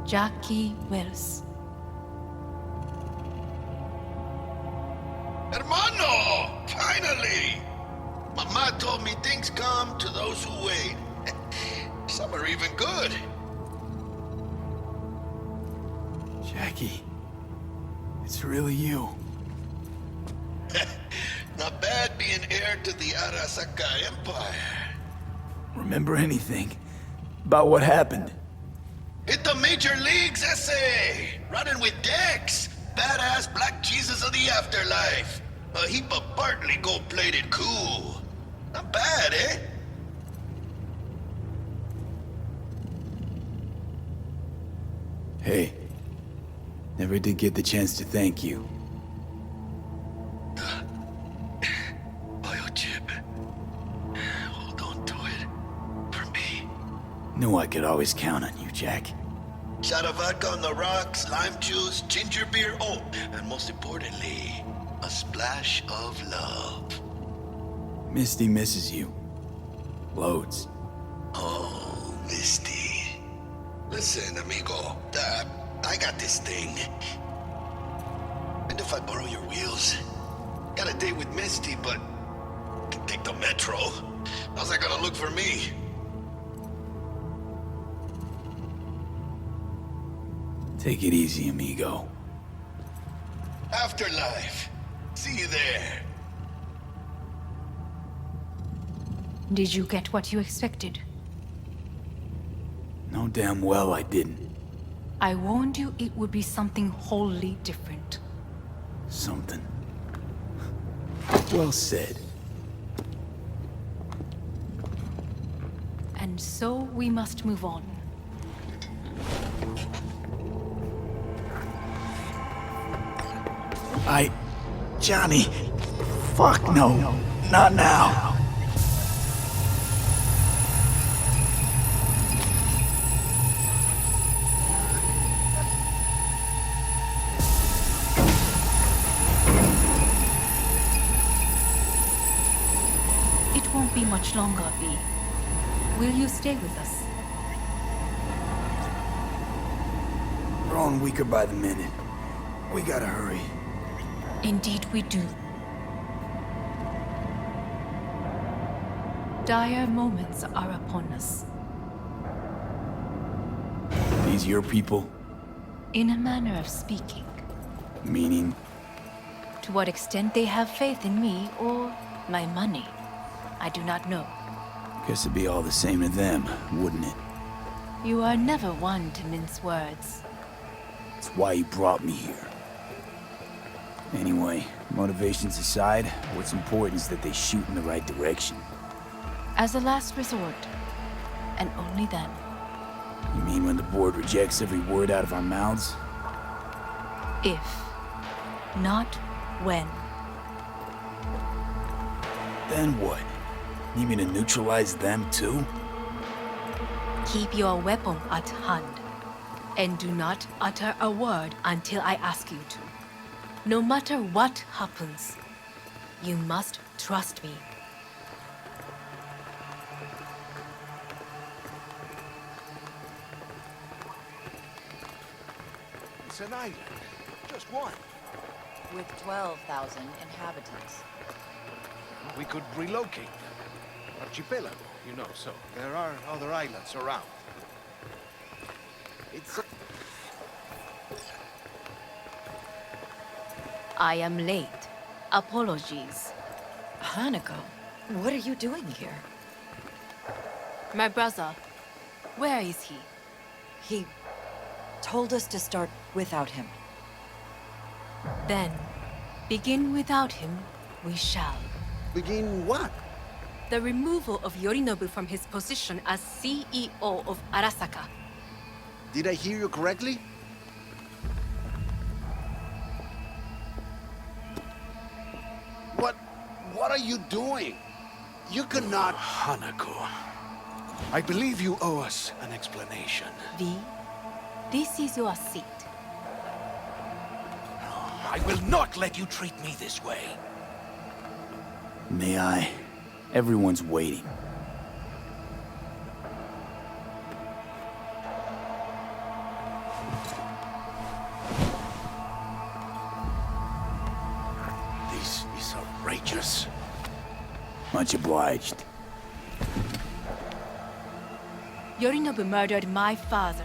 Jackie Wells. Hermano! Finally! Mama told me things come to those who wait. Some are even good. Jackie, it's really you. Not bad being heir to the Arasaka Empire. Remember anything about what happened? Hit the major leagues, essay! Running with Dex! Badass black Jesus of the afterlife! A heap of partly gold-plated cool. Not bad, eh? Hey, never did get the chance to thank you. Biochip. Hold on to it. Knew I could always count on you, Jack. Shot of vodka on the rocks, lime juice, ginger beer, oh, and most importantly, a splash of love. Misty misses you. Loads. Oh, Misty. Listen, amigo, I got this thing. And if I borrow your wheels? Got a date with Misty, but can take the metro. How's that gonna look for me? Take it easy, amigo. Afterlife. See you there. Did you get what you expected? No damn well I didn't. I warned you it would be something wholly different. Something. Well said. And so we must move on. Johnny. Fuck no. Not now. It won't be much longer, V. Will you stay with us? Growing weaker by the minute. We gotta hurry. Indeed we do. Dire moments are upon us. These your people? In a manner of speaking. Meaning? To what extent they have faith in me or my money, I do not know. Guess it'd be all the same to them, wouldn't it? You are never one to mince words. It's why you brought me here. Anyway, motivations aside, what's important is that they shoot in the right direction. As a last resort, and only then. You mean when the board rejects every word out of our mouths? If, not when. Then what? Need me to neutralize them too? Keep your weapon at hand, and do not utter a word until I ask you to. No matter what happens, you must trust me. It's an island. Just one. With 12,000 inhabitants. We could relocate. Archipelago, you know, so there are other islands around. It's... I am late. Apologies. Hanako, what are you doing here? My brother, where is he? He told us to start without him. Then, begin without him, we shall. Begin what? The removal of Yorinobu from his position as CEO of Arasaka. Did I hear you correctly? What are you doing? You cannot... Hanako. I believe you owe us an explanation. V, this is your seat. I will not let you treat me this way. May I? Everyone's waiting. This is outrageous. Much obliged. Yorinobu murdered my father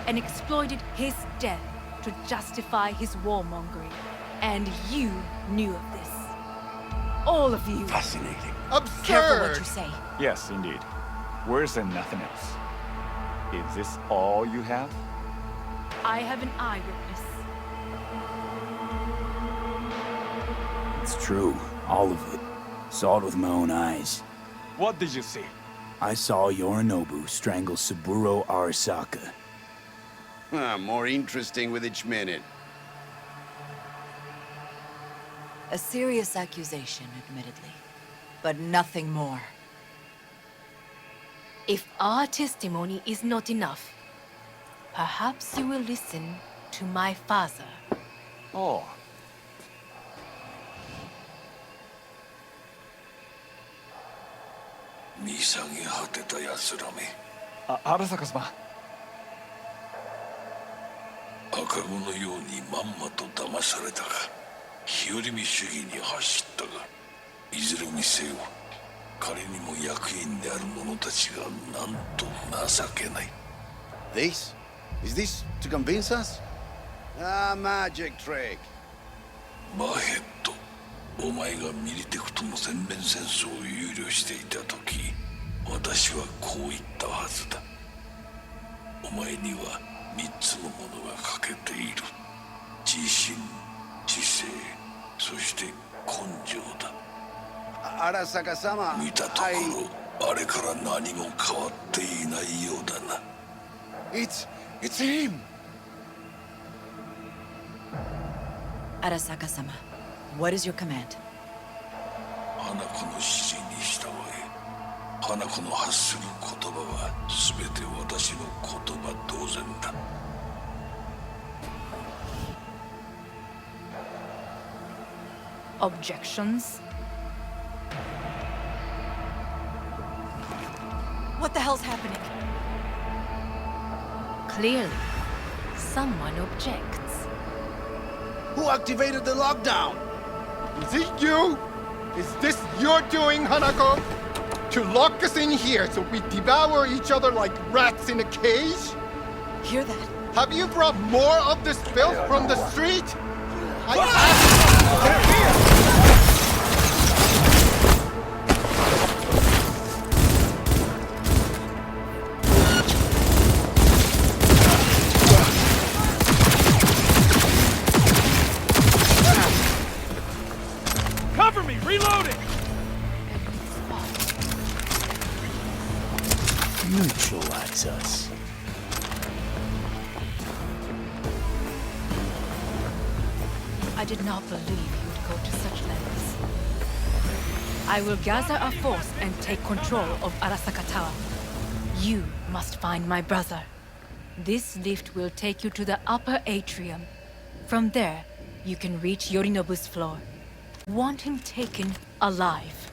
and exploited his death to justify his warmongering. And you knew of this. All of you. Fascinating. Absurd! Careful what you say. Yes, indeed. Worse than nothing else. Is this all you have? I have an eyewitness. It's true. All of it. Saw it with my own eyes. What did you see? I saw Yorinobu strangle Saburo Arasaka. More interesting with each minute. A serious accusation, admittedly. But nothing more. If our testimony is not enough, perhaps you will listen to my father. Oh. Arasaka-sama. 赤子のようにまんまと騙されたが、日和見主義に走ったが、いずれにせよ、彼にも役員である者たちがなんと情けない。This? Is this to convince us? Ah, magic trick. マヘッド、お前がミリテクとの全面戦争を憂慮していた時、私はこう言ったはずだ。お前には3つのものが欠けている。自信、知性、そして根性だ。Arasaka-sama, 見たところ、あれから何も変わっていないようだな。It's him! Arasaka-sama, what is your command? 花子の指示に従え。花子の発する言葉は全て私の言葉同然だ。Objections? What the hell's happening? Clearly, someone objects. Who activated the lockdown? Is it you? Is this your doing, Hanako? To lock us in here so we devour each other like rats in a cage? Hear that? Have you brought more of this filth from the street? Here! Cover me! Reloading! Neutralize us. I did not believe you would go to such lengths. I will gather a force and take control of Arasaka Tower. You must find my brother. This lift will take you to the upper atrium. From there, you can reach Yorinobu's floor. Want him taken alive.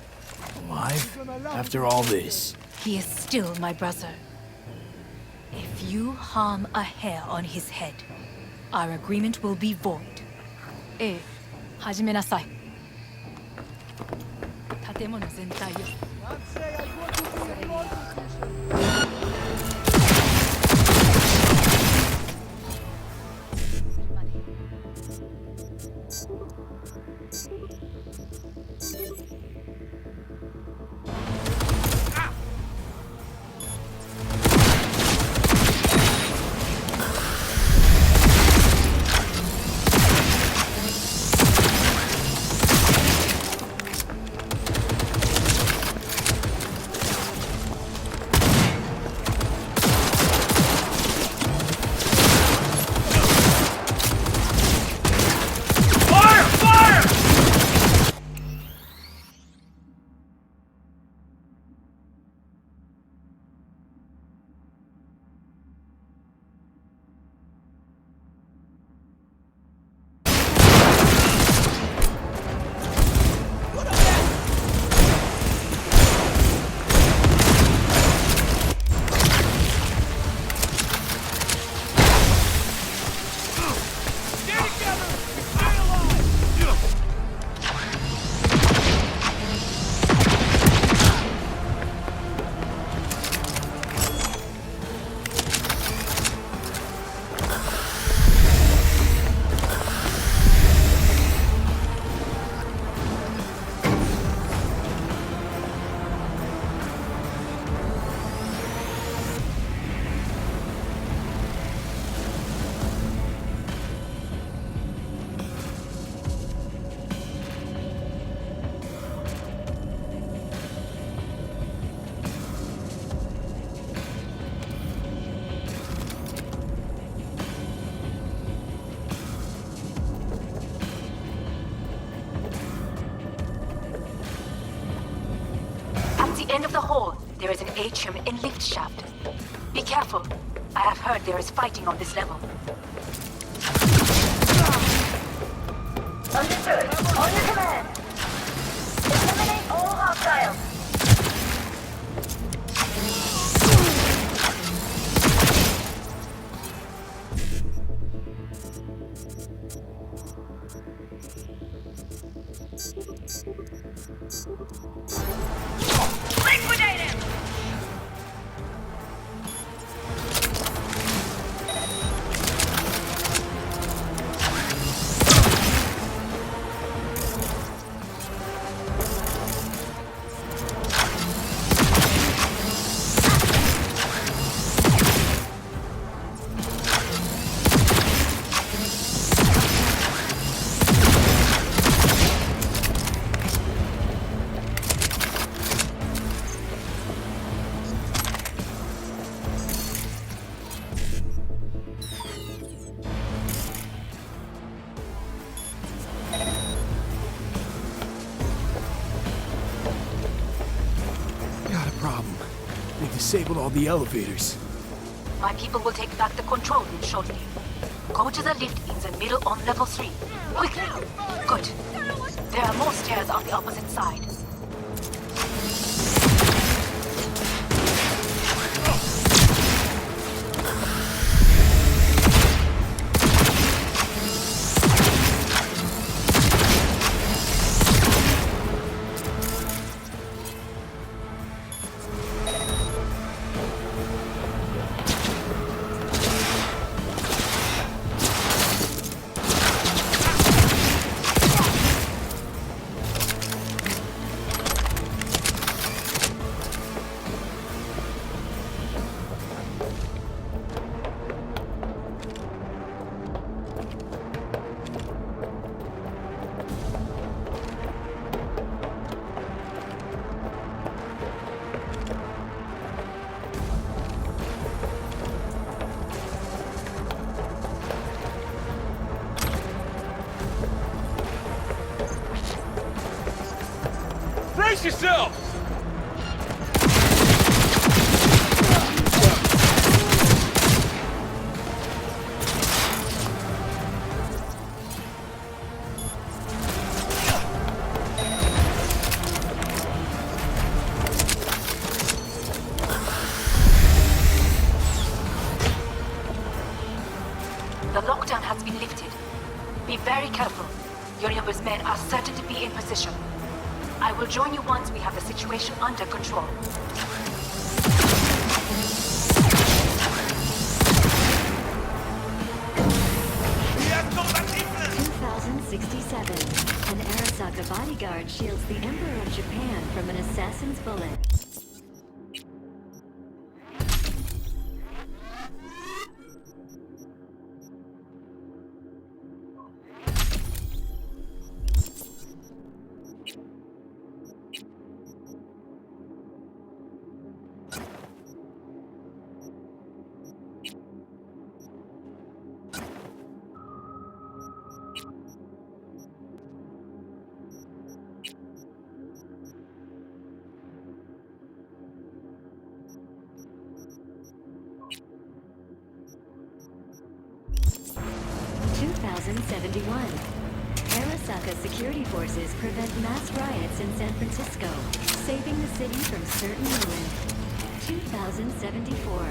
Alive? After all this? He is still my brother. If you harm a hair on his head, our agreement will be void. ええ、始めなさい。建物全体よ。At the end of the hall, There is an atrium in lift shaft. Be careful. I have heard there is fighting on this level. Understood. On your command. Eliminate all hostiles. Liquidate him! Disabled all the elevators. My people will take back the control room shortly. Go to the lift in the middle on level 3. Quickly! Good. There are more stairs on the opposite side. Brace yourself! The lockdown has been lifted. Be very careful. Yorinobu's men are certain to be in position. I will join you once we have the situation under control. 2067. An Arasaka bodyguard shields the Emperor of Japan from an assassin's bullet. Arasaka security forces prevent mass riots in San Francisco, saving the city from certain ruin. 2074.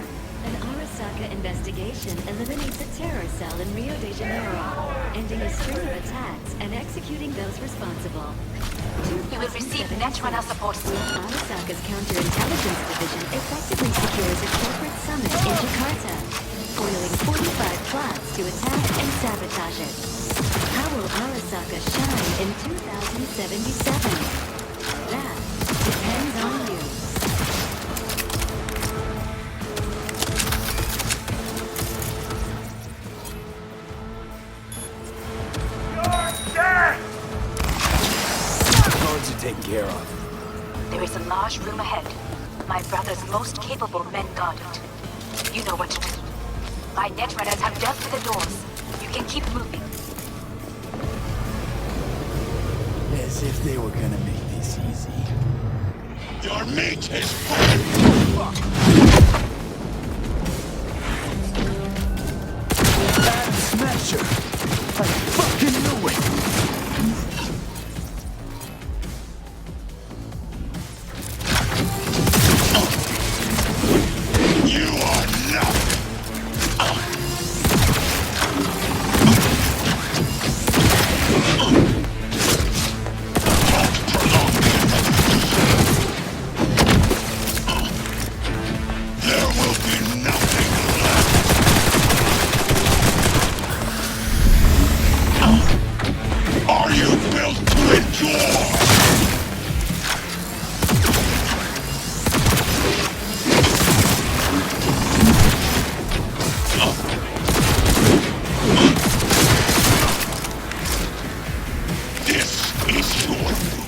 An Arasaka investigation eliminates a terror cell in Rio de Janeiro, ending a string of attacks and executing those responsible. You will receive Netrunner support soon. Arasaka's counterintelligence division effectively secures a corporate summit in Jakarta, foiling 45 plots to attack and sabotage it. How will Arasaka shine in 2077? That depends on you. Guards are taken care of. There is a large room ahead. My brother's most capable men guard it. You know what to do. My Netrunners have dealt with the doors. You can keep moving. As if they were gonna make this easy. Your meat is Smasher! I fucking knew it! You are nothing! There will be nothing left! Are you built to endure? This is your room.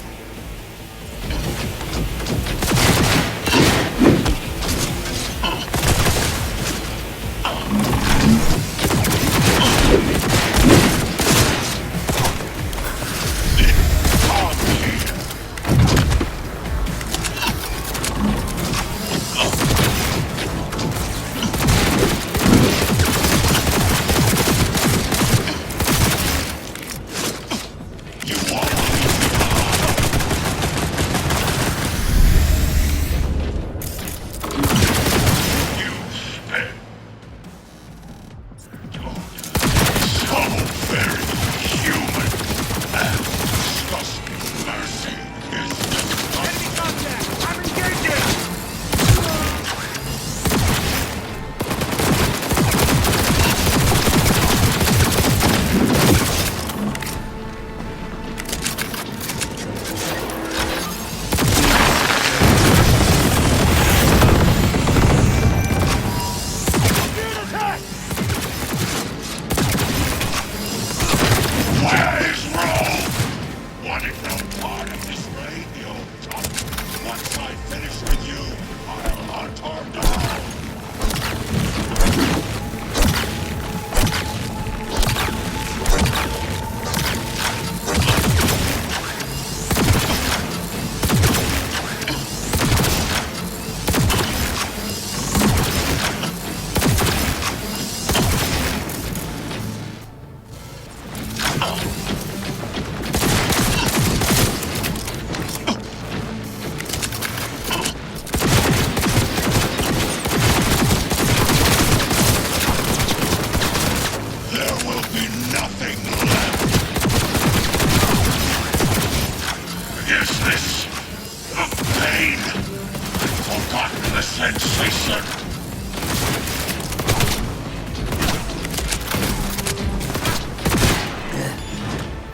Sensation!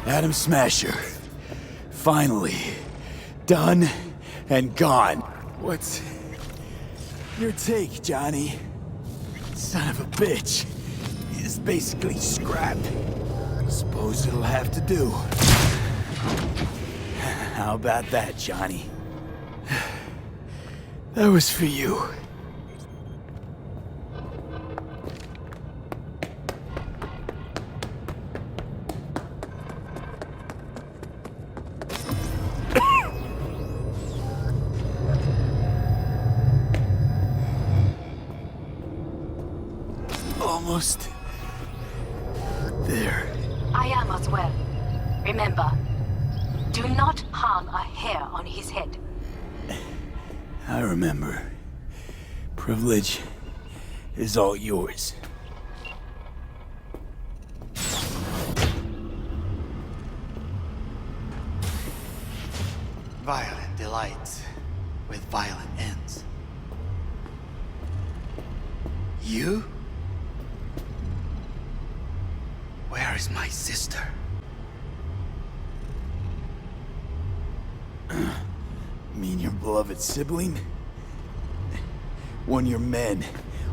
Adam Smasher. Finally. Done and gone. What's your take, Johnny? Son of a bitch. He's basically scrap. Suppose it'll have to do. How about that, Johnny? That was for you. Almost there. I am as well. Remember, do not harm a hair on his head. I remember. Privilege is all yours. Violent delights with violent ends. You? Where is my sister? Mean your beloved sibling? One of your men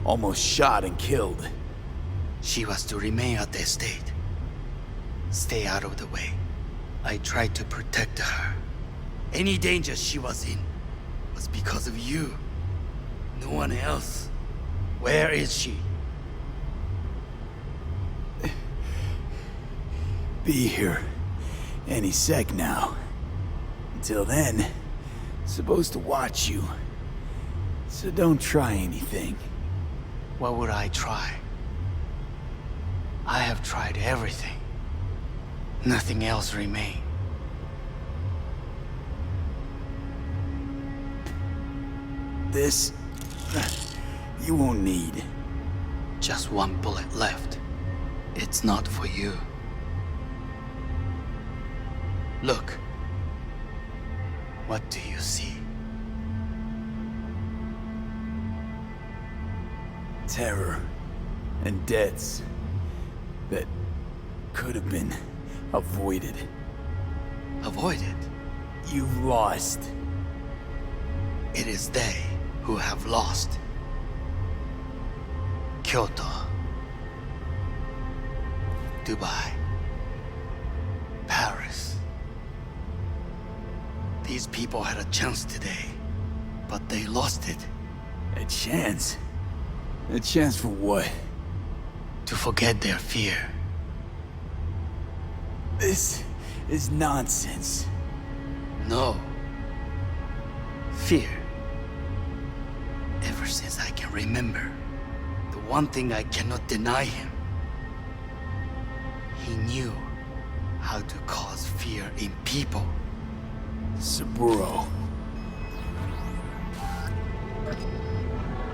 almost shot and killed. She was to remain at the estate. Stay out of the way. I tried to protect her. Any danger she was in was because of you. No one else. Where is she? Be here any sec now. Until then, Supposed to watch you. So don't try anything. What would I try? I have tried everything. Nothing else remains. This... you won't need. Just one bullet left. It's not for you. Look. What do you see? Terror and deaths that could have been avoided. Avoided? You've lost. It is they who have lost. Kyoto. Dubai. Paris. These people had a chance today, but they lost it. A chance? A chance for what? To forget their fear. This is nonsense. No. Fear. Ever since I can remember, the one thing I cannot deny him. He knew how to cause fear in people. Saburo.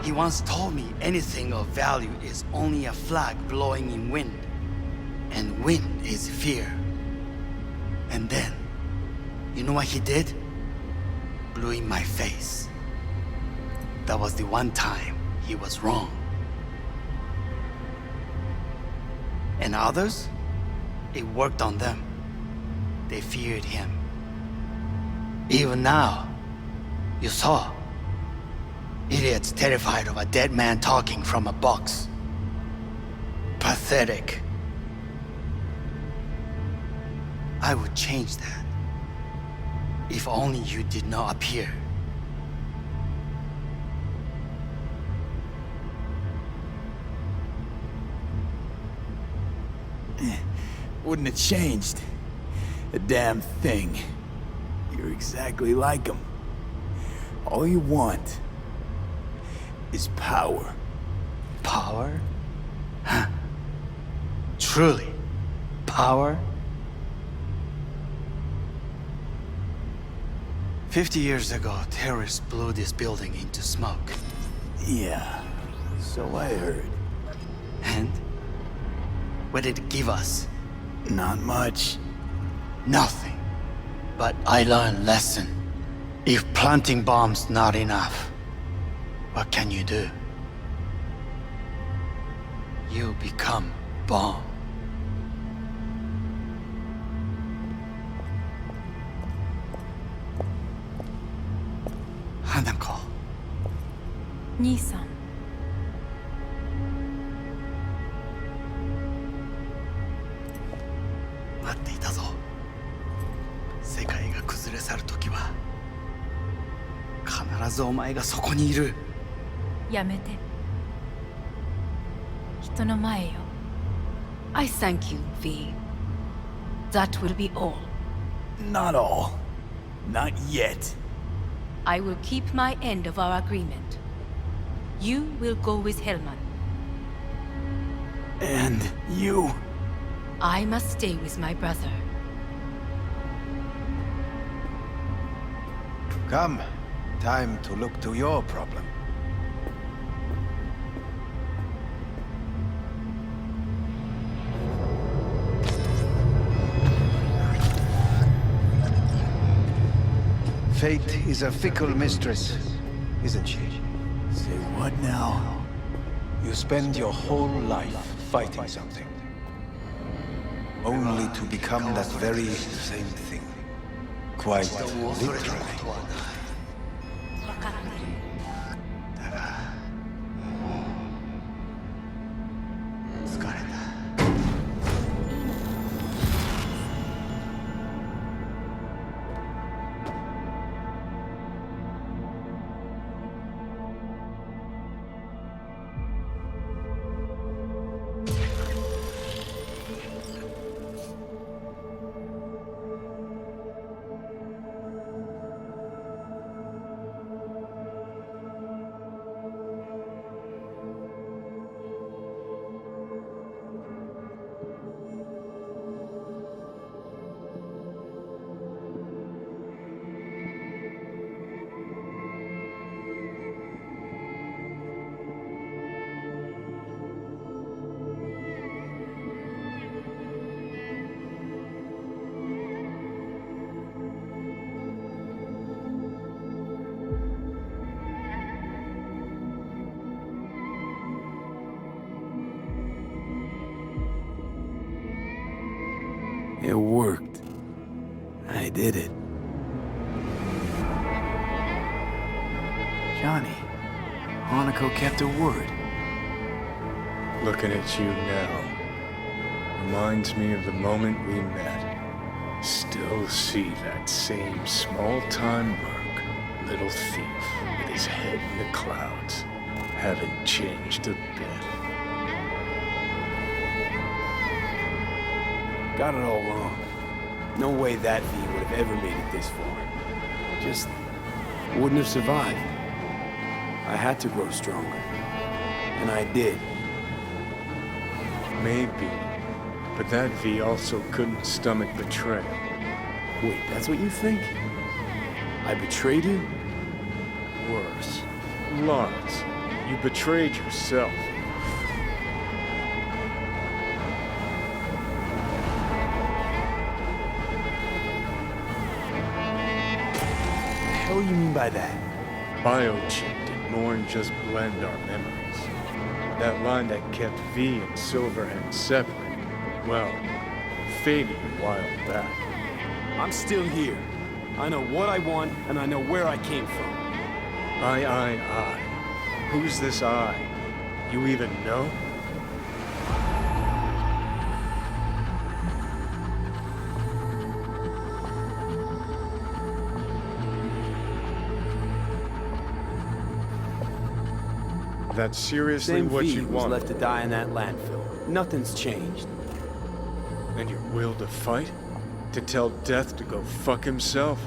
He once told me anything of value is only a flag blowing in wind. And wind is fear. And then, you know what he did? Blew in my face. That was the one time he was wrong. And others? It worked on them. They feared him. Even now, you saw. Idiots terrified of a dead man talking from a box. Pathetic. I would change that. If only you did not appear. Wouldn't have changed a damn thing. You're exactly like him. All you want is power. Power? Huh. Truly, power? 50 years ago, terrorists blew this building into smoke. Yeah, so I heard. And? What did it give us? Not much. Nothing. But I learned lesson. If planting bombs not enough, what can you do? You become bomb. Hanako. 兄さん。待っていたぞ。世界が崩れ去る時は必ずお前がそこにいる。やめて。人の前よ。I thank you, V. That will be all. Not all. Not yet. I will keep my end of our agreement. You will go with Hellman. And you? I must stay with my brother. Come. Time to look to your problem. Fate is a fickle mistress, isn't she? Say what now? You spend your whole life fighting something. Only to become that very same thing. Quite literally. It worked. I did it. Johnny, Hanako kept her word. Looking at you now reminds me of the moment we met. Still see that same small-time merc, little thief, with his head in the clouds. Haven't changed a bit. Got it all wrong. No way that V would have ever made it this far. Just wouldn't have survived. I had to grow stronger. And I did. Maybe. But that V also couldn't stomach betrayal. Wait, that's what you think? I betrayed you? Worse. Lots. You betrayed yourself. What the hell you mean by that? Biochip did more than just blend our memories. That line that kept V and Silverhand separate, well, faded a while back. I'm still here. I know what I want, and I know where I came from. I. Who's this I? You even know? That's seriously Same what V you was want? left to die in that landfill. Nothing's changed. And your will to fight? To tell Death to go fuck himself?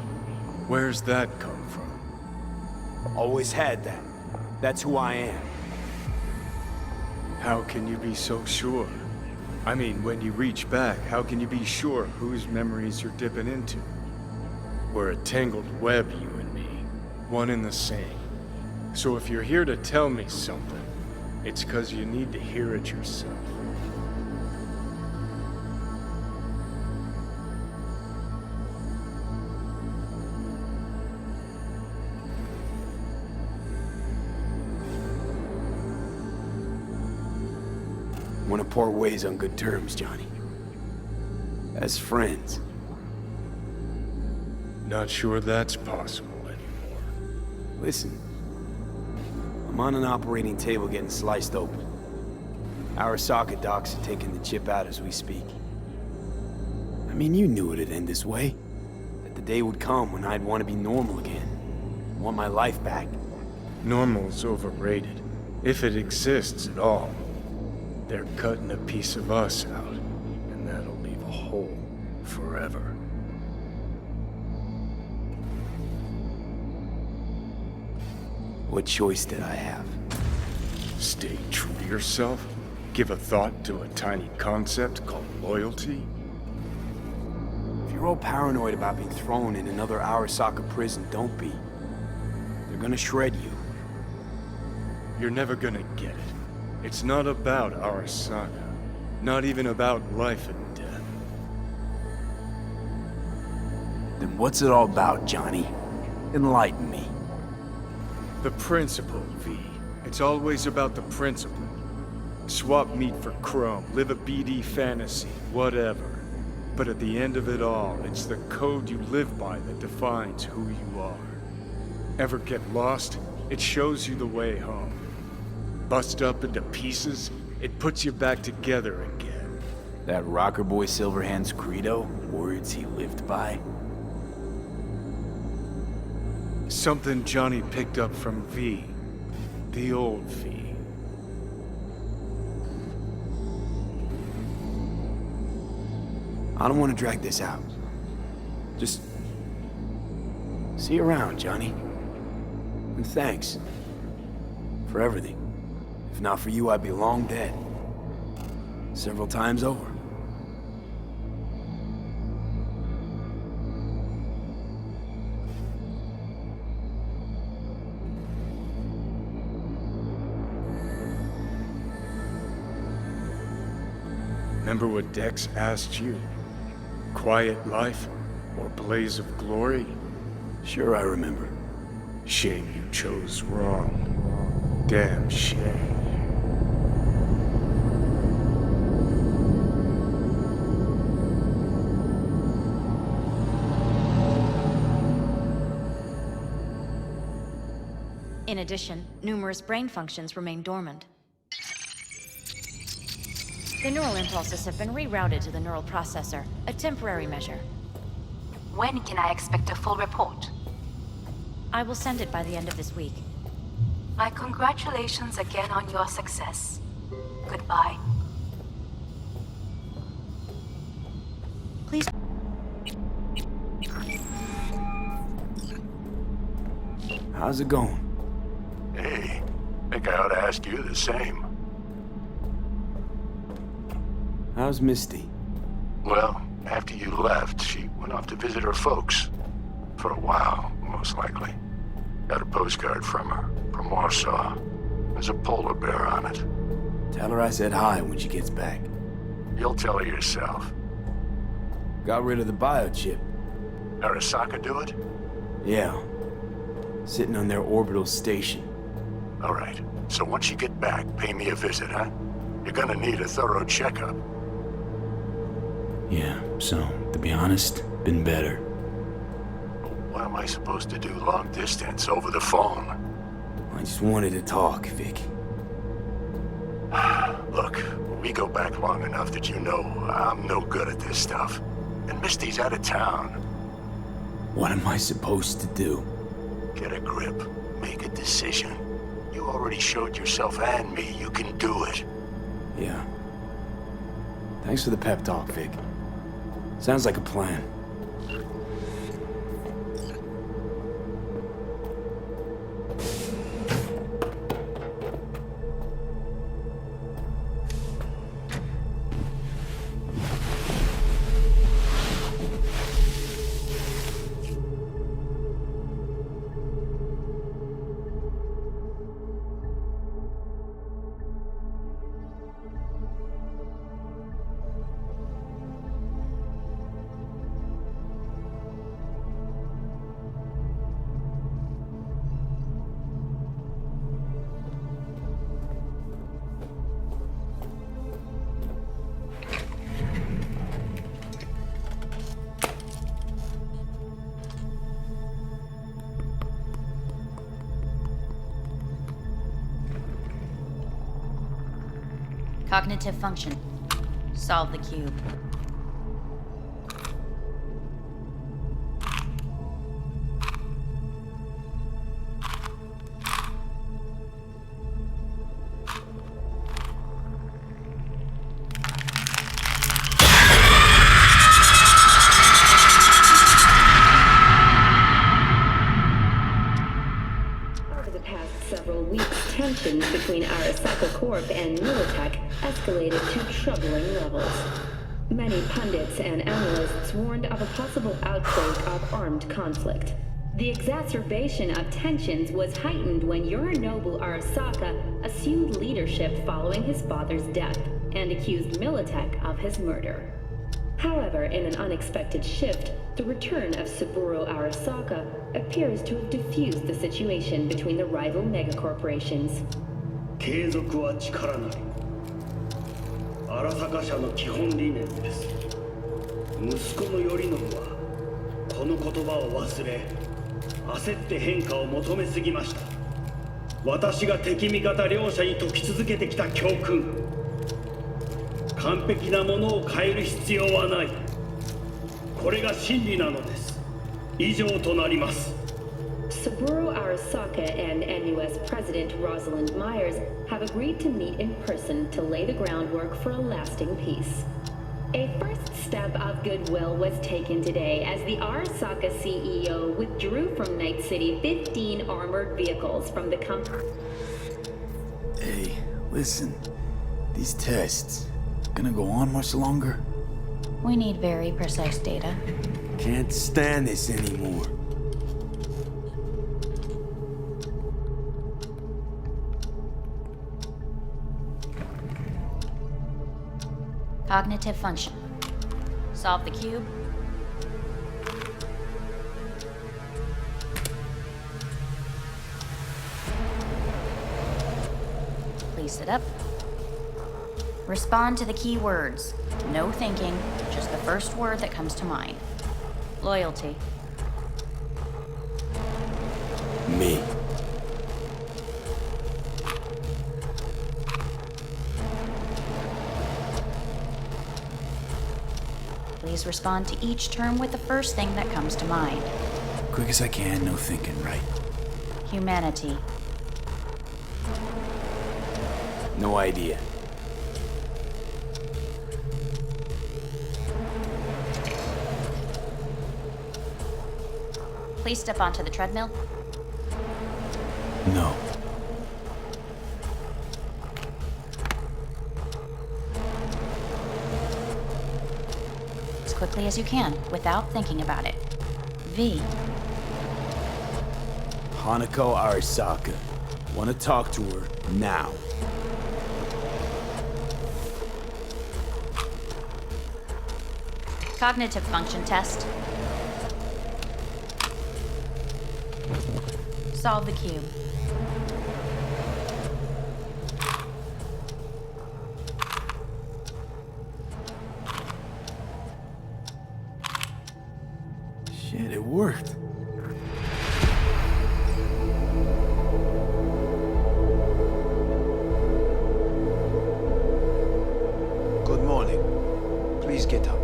Where's that come from? Always had that. That's who I am. How can you be so sure? I mean, when you reach back, how can you be sure whose memories you're dipping into? We're a tangled web, you and me. One and the same. So if you're here to tell me something, it's 'cause you need to hear it yourself. Want to part ways on good terms, Johnny. As friends. Not sure that's possible anymore. Listen. I'm on an operating table getting sliced open. Arasaka docs are taking the chip out as we speak. I mean, you knew it'd end this way. That the day would come when I'd want to be normal again. Want my life back. Normal's overrated. If it exists at all. They're cutting a piece of us out, and that'll leave a hole forever. What choice did I have? Stay true to yourself? Give a thought to a tiny concept called loyalty? If you're all paranoid about being thrown in another Arasaka prison, don't be. They're gonna shred you. You're never gonna get it. It's not about Arasaka. Not even about life and death. Then what's it all about, Johnny? Enlighten me. The principle, V. It's always about the principle. Swap meat for chrome, live a BD fantasy, whatever. But at the end of it all, it's the code you live by that defines who you are. Ever get lost? It shows you the way home. Bust up into pieces, it puts you back together again. That rocker boy Silverhand's credo? Words he lived by? Something Johnny picked up from V. The old V. I don't want to drag this out. Just... see you around, Johnny. And thanks. For everything. If not for you, I'd be long dead. Several times over. Remember what Dex asked you? Quiet life or blaze of glory? Sure, I remember. Shame you chose wrong. Damn shame. In addition, numerous brain functions remain dormant. The neural impulses have been rerouted to the neural processor, a temporary measure. When can I expect a full report? I will send it by the end of this week. My congratulations again on your success. Goodbye. Please. How's it going? Hey, think I ought to ask you the same. How's Misty? Well, after you left, she went off to visit her folks. For a while, most likely. Got a postcard from her, from Warsaw. There's a polar bear on it. Tell her I said hi when she gets back. You'll tell her yourself. Got rid of the biochip. Arasaka do it? Yeah. Sitting on their orbital station. All right. So once you get back, pay me a visit, huh? You're gonna need a thorough checkup. Yeah, so, to be honest, been better. What am I supposed to do long distance over the phone? I just wanted to talk, Vic. Look, we go back long enough that you know I'm no good at this stuff. And Misty's out of town. What am I supposed to do? Get a grip. Make a decision. You already showed yourself and me you can do it. Yeah. Thanks for the pep talk, Vic. Sounds like a plan. Cognitive function. Solve the cube. Tensions between Arasaka Corp and Militech escalated to troubling levels. Many pundits and analysts warned of a possible outbreak of armed conflict. The exacerbation of tensions was heightened when Yorinobu Arasaka assumed leadership following his father's death and accused Militech of his murder. However, in an unexpected shift, the return of Saburo Arasaka appears to have diffused the situation between the rival megacorporations. 継続は力なり。荒坂社の基本理念です。息子の頼信はこの言葉を忘れ、焦って変化を求めすぎました。私が敵味方両者に説き続けてきた教訓。完璧なものを変える必要はない。これが真理なのです。以上となります。 Saburo Arasaka and NUS President Rosalind Myers have agreed to meet in person to lay the groundwork for a lasting peace. A first step of goodwill was taken today as the Arasaka CEO withdrew from Night City 15 armored vehicles from the company. Hey, listen. These tests gonna go on much longer? We need very precise data. Can't stand this anymore. Cognitive function. Solve the cube. Please sit up. Respond to the key words. No thinking, just the first word that comes to mind. Loyalty. Me. Please respond to each term with the first thing that comes to mind. Quick as I can, no thinking, right? Humanity. No idea. Please step onto the treadmill. No. As quickly as you can, without thinking about it. V. Hanako Arasaka. Want to talk to her now. Cognitive function test. Solve the cube. Shit, it worked. Good morning. Please get up.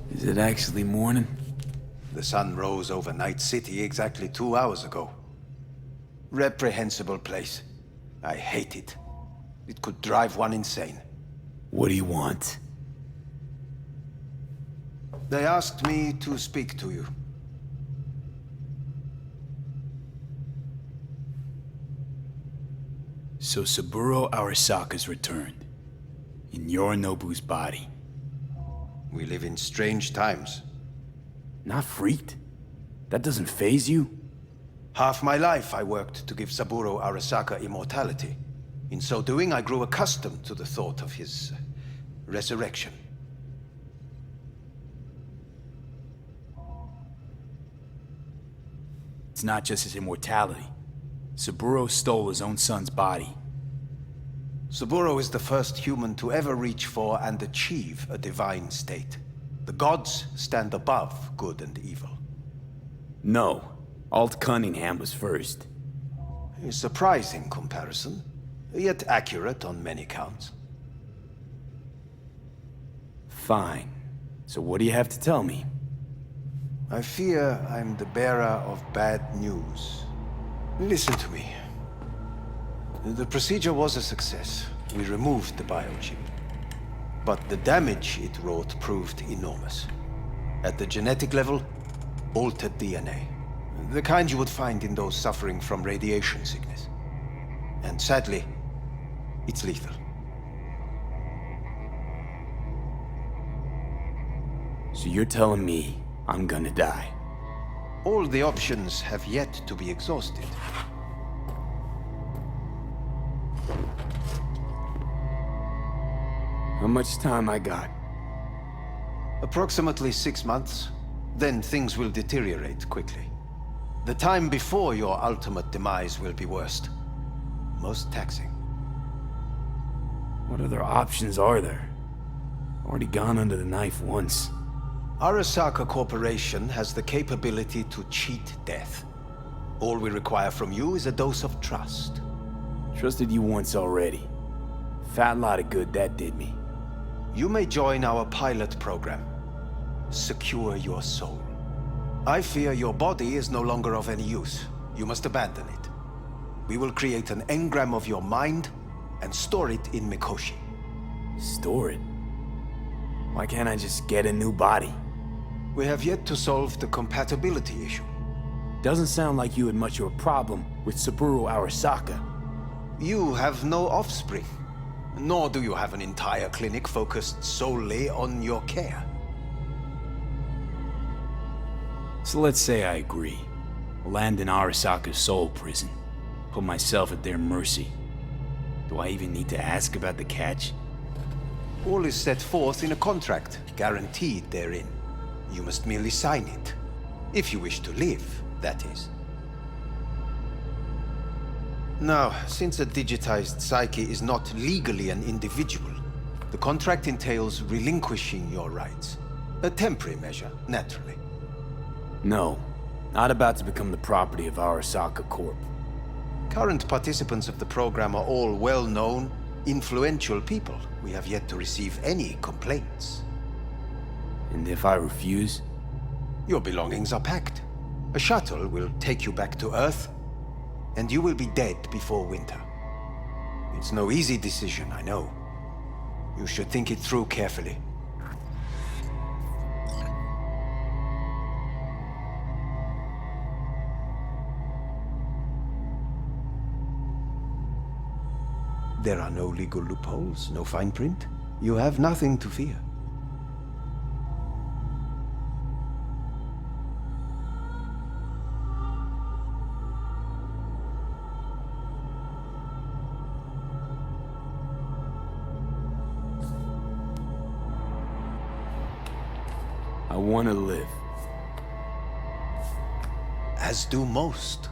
Is it actually morning? The sun rose over Night City exactly 2 hours ago. Reprehensible place. I hate it. It could drive one insane. What do you want? They asked me to speak to you. So Saburo Arasaka's returned. In Yorinobu's body. We live in strange times. Not freaked? That doesn't faze you? Half my life I worked to give Saburo Arasaka immortality. In so doing, I grew accustomed to the thought of his resurrection. It's not just his immortality. Saburo stole his own son's body. Saburo is the first human to ever reach for and achieve a divine state. The gods stand above good and evil. No. Alt Cunningham was first. A surprising comparison, yet accurate on many counts. Fine. So what do you have to tell me? I fear I'm the bearer of bad news. Listen to me. The procedure was a success. We removed the biochip. But the damage it wrought proved enormous. At the genetic level, altered DNA. The kind you would find in those suffering from radiation sickness. And sadly, it's lethal. So you're telling me I'm gonna die? All the options have yet to be exhausted. How much time I got? Approximately 6 months. Then things will deteriorate quickly. The time before your ultimate demise will be worst. Most taxing. What other options are there? Already gone under the knife once. Arasaka Corporation has the capability to cheat death. All we require from you is a dose of trust. Trusted you once already. Fat lot of good that did me. You may join our pilot program. Secure your soul. I fear your body is no longer of any use. You must abandon it. We will create an engram of your mind and store it in Mikoshi. Store it? Why can't I just get a new body? We have yet to solve the compatibility issue. Doesn't sound like you had much of a problem with Saburo Arasaka. You have no offspring. Nor do you have an entire clinic focused solely on your care. So let's say I agree. Land in Arasaka's soul prison. Put myself at their mercy. Do I even need to ask about the catch? All is set forth in a contract, guaranteed therein. You must merely sign it. If you wish to live, that is. Now, since a digitized psyche is not legally an individual, the contract entails relinquishing your rights. A temporary measure, naturally. No. Not about to become the property of Arasaka Corp. Current participants of the program are all well-known, influential people. We have yet to receive any complaints. And if I refuse? Your belongings are packed. A shuttle will take you back to Earth, and you will be dead before winter. It's no easy decision, I know. You should think it through carefully. There are no legal loopholes, no fine print. You have nothing to fear. I want to live. As do most.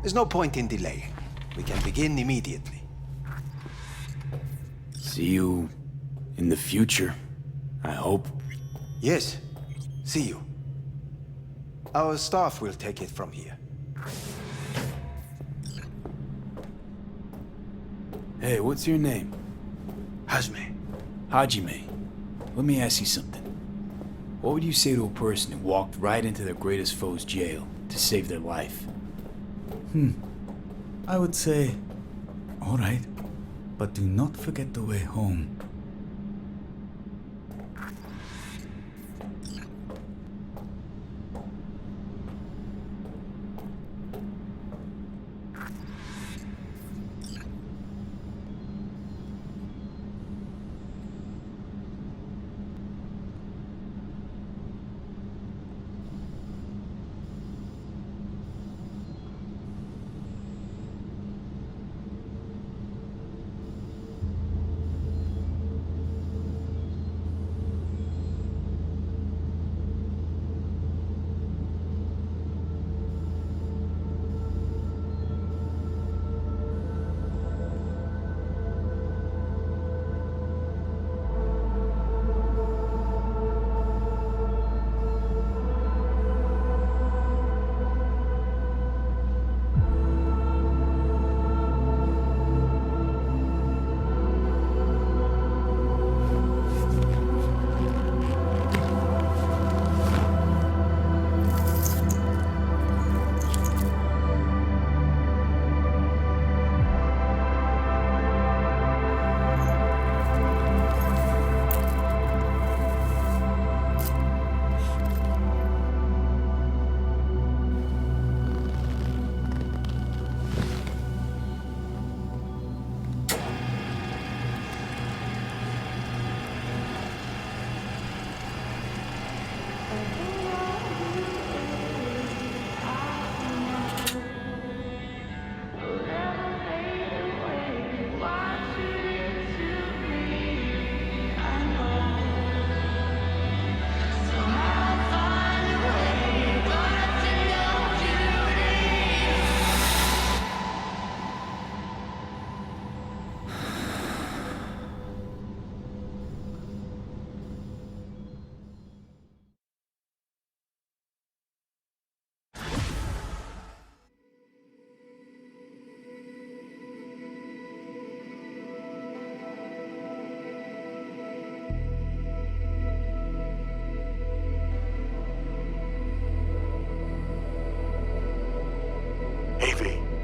There's no point in delaying. We can begin immediately. See you in the future, I hope. Yes, see you. Our staff will take it from here. Hey, what's your name? Hajime. Hajime. Let me ask you something. What would you say to a person who walked right into their greatest foe's jail to save their life? I would say, all right, but do not forget the way home.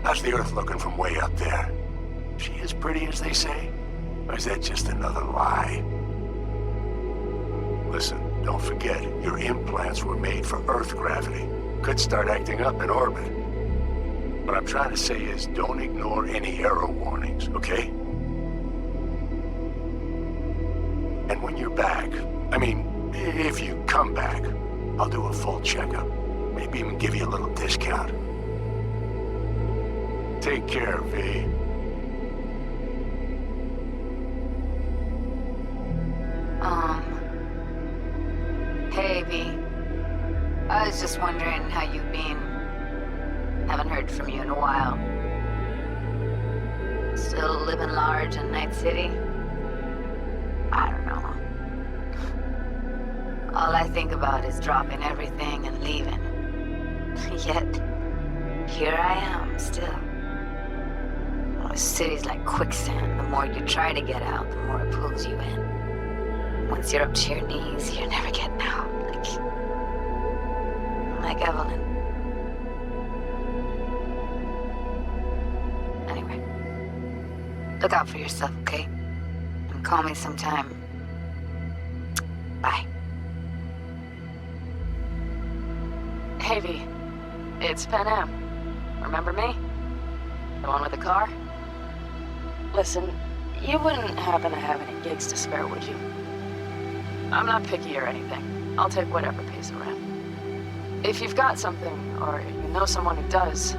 How's the Earth looking from way up there? She as pretty as they say? Or is that just another lie? Listen, don't forget, your implants were made for Earth gravity. Could start acting up in orbit. What I'm trying to say is, don't ignore any error warnings, okay? And when you're back, I mean, if you come back, I'll do a full checkup. Maybe even give you a little discount. Take care, V. Hey, V. I was just wondering how you've been. Haven't heard from you in a while. Still living large in Night City? I don't know. All I think about is dropping everything and leaving. Yet, here I am, still. Oh, the city's like quicksand. The more you try to get out, the more it pulls you in. Once you're up to your knees, you're never getting out. Like Evelyn. Anyway, look out for yourself, okay? And call me sometime. Bye. Hey, V. It's Pan Am. Remember me? The one with the car? Listen, you wouldn't happen to have any gigs to spare, would you? I'm not picky or anything. I'll take whatever pays the rent. If you've got something, or you know someone who does,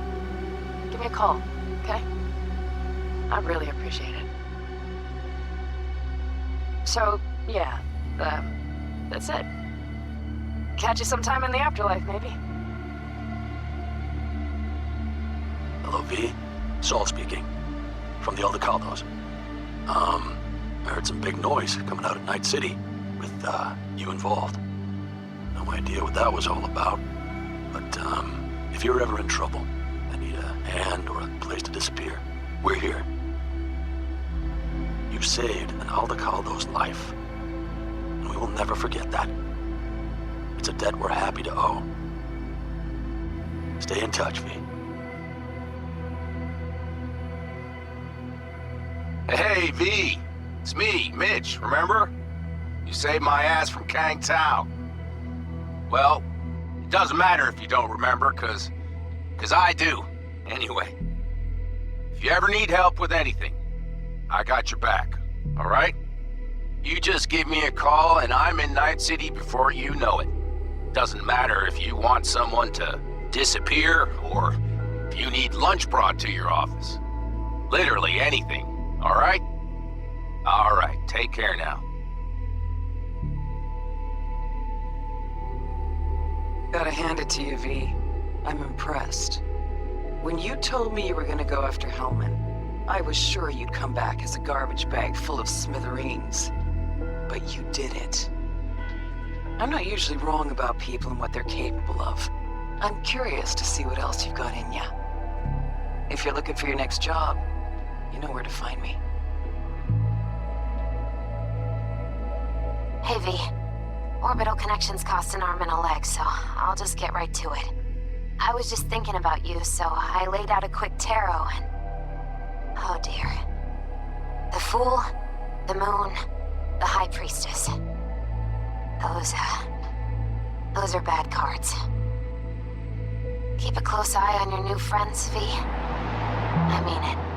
give me a call, okay? I'd really appreciate it. So, yeah, that's it. Catch you sometime in the afterlife, maybe. Hello, V. Saul speaking. From the Aldecaldos. I heard some big noise coming out of Night City with, you involved. No idea what that was all about. But, if you're ever in trouble and need a hand or a place to disappear, we're here. You saved an Aldecaldo's life. And we will never forget that. It's a debt we're happy to owe. Stay in touch, V. Hey, V. It's me, Mitch, remember? You saved my ass from Kang Tao. Well, it doesn't matter if you don't remember, cause I do. Anyway, if you ever need help with anything, I got your back, all right? You just give me a call and I'm in Night City before you know it. Doesn't matter if you want someone to disappear or if you need lunch brought to your office. Literally anything. All right? All right, take care now. Gotta hand it to you, V. I'm impressed. When you told me you were gonna go after Hellman, I was sure you'd come back as a garbage bag full of smithereens. But you did it. I'm not usually wrong about people and what they're capable of. I'm curious to see what else you've got in ya. If you're looking for your next job, you know where to find me. Hey, V. Orbital connections cost an arm and a leg, so I'll just get right to it. I was just thinking about you, so I laid out a quick tarot and... oh dear. The Fool, the Moon, the High Priestess. Those are bad cards. Keep a close eye on your new friends, V. I mean it.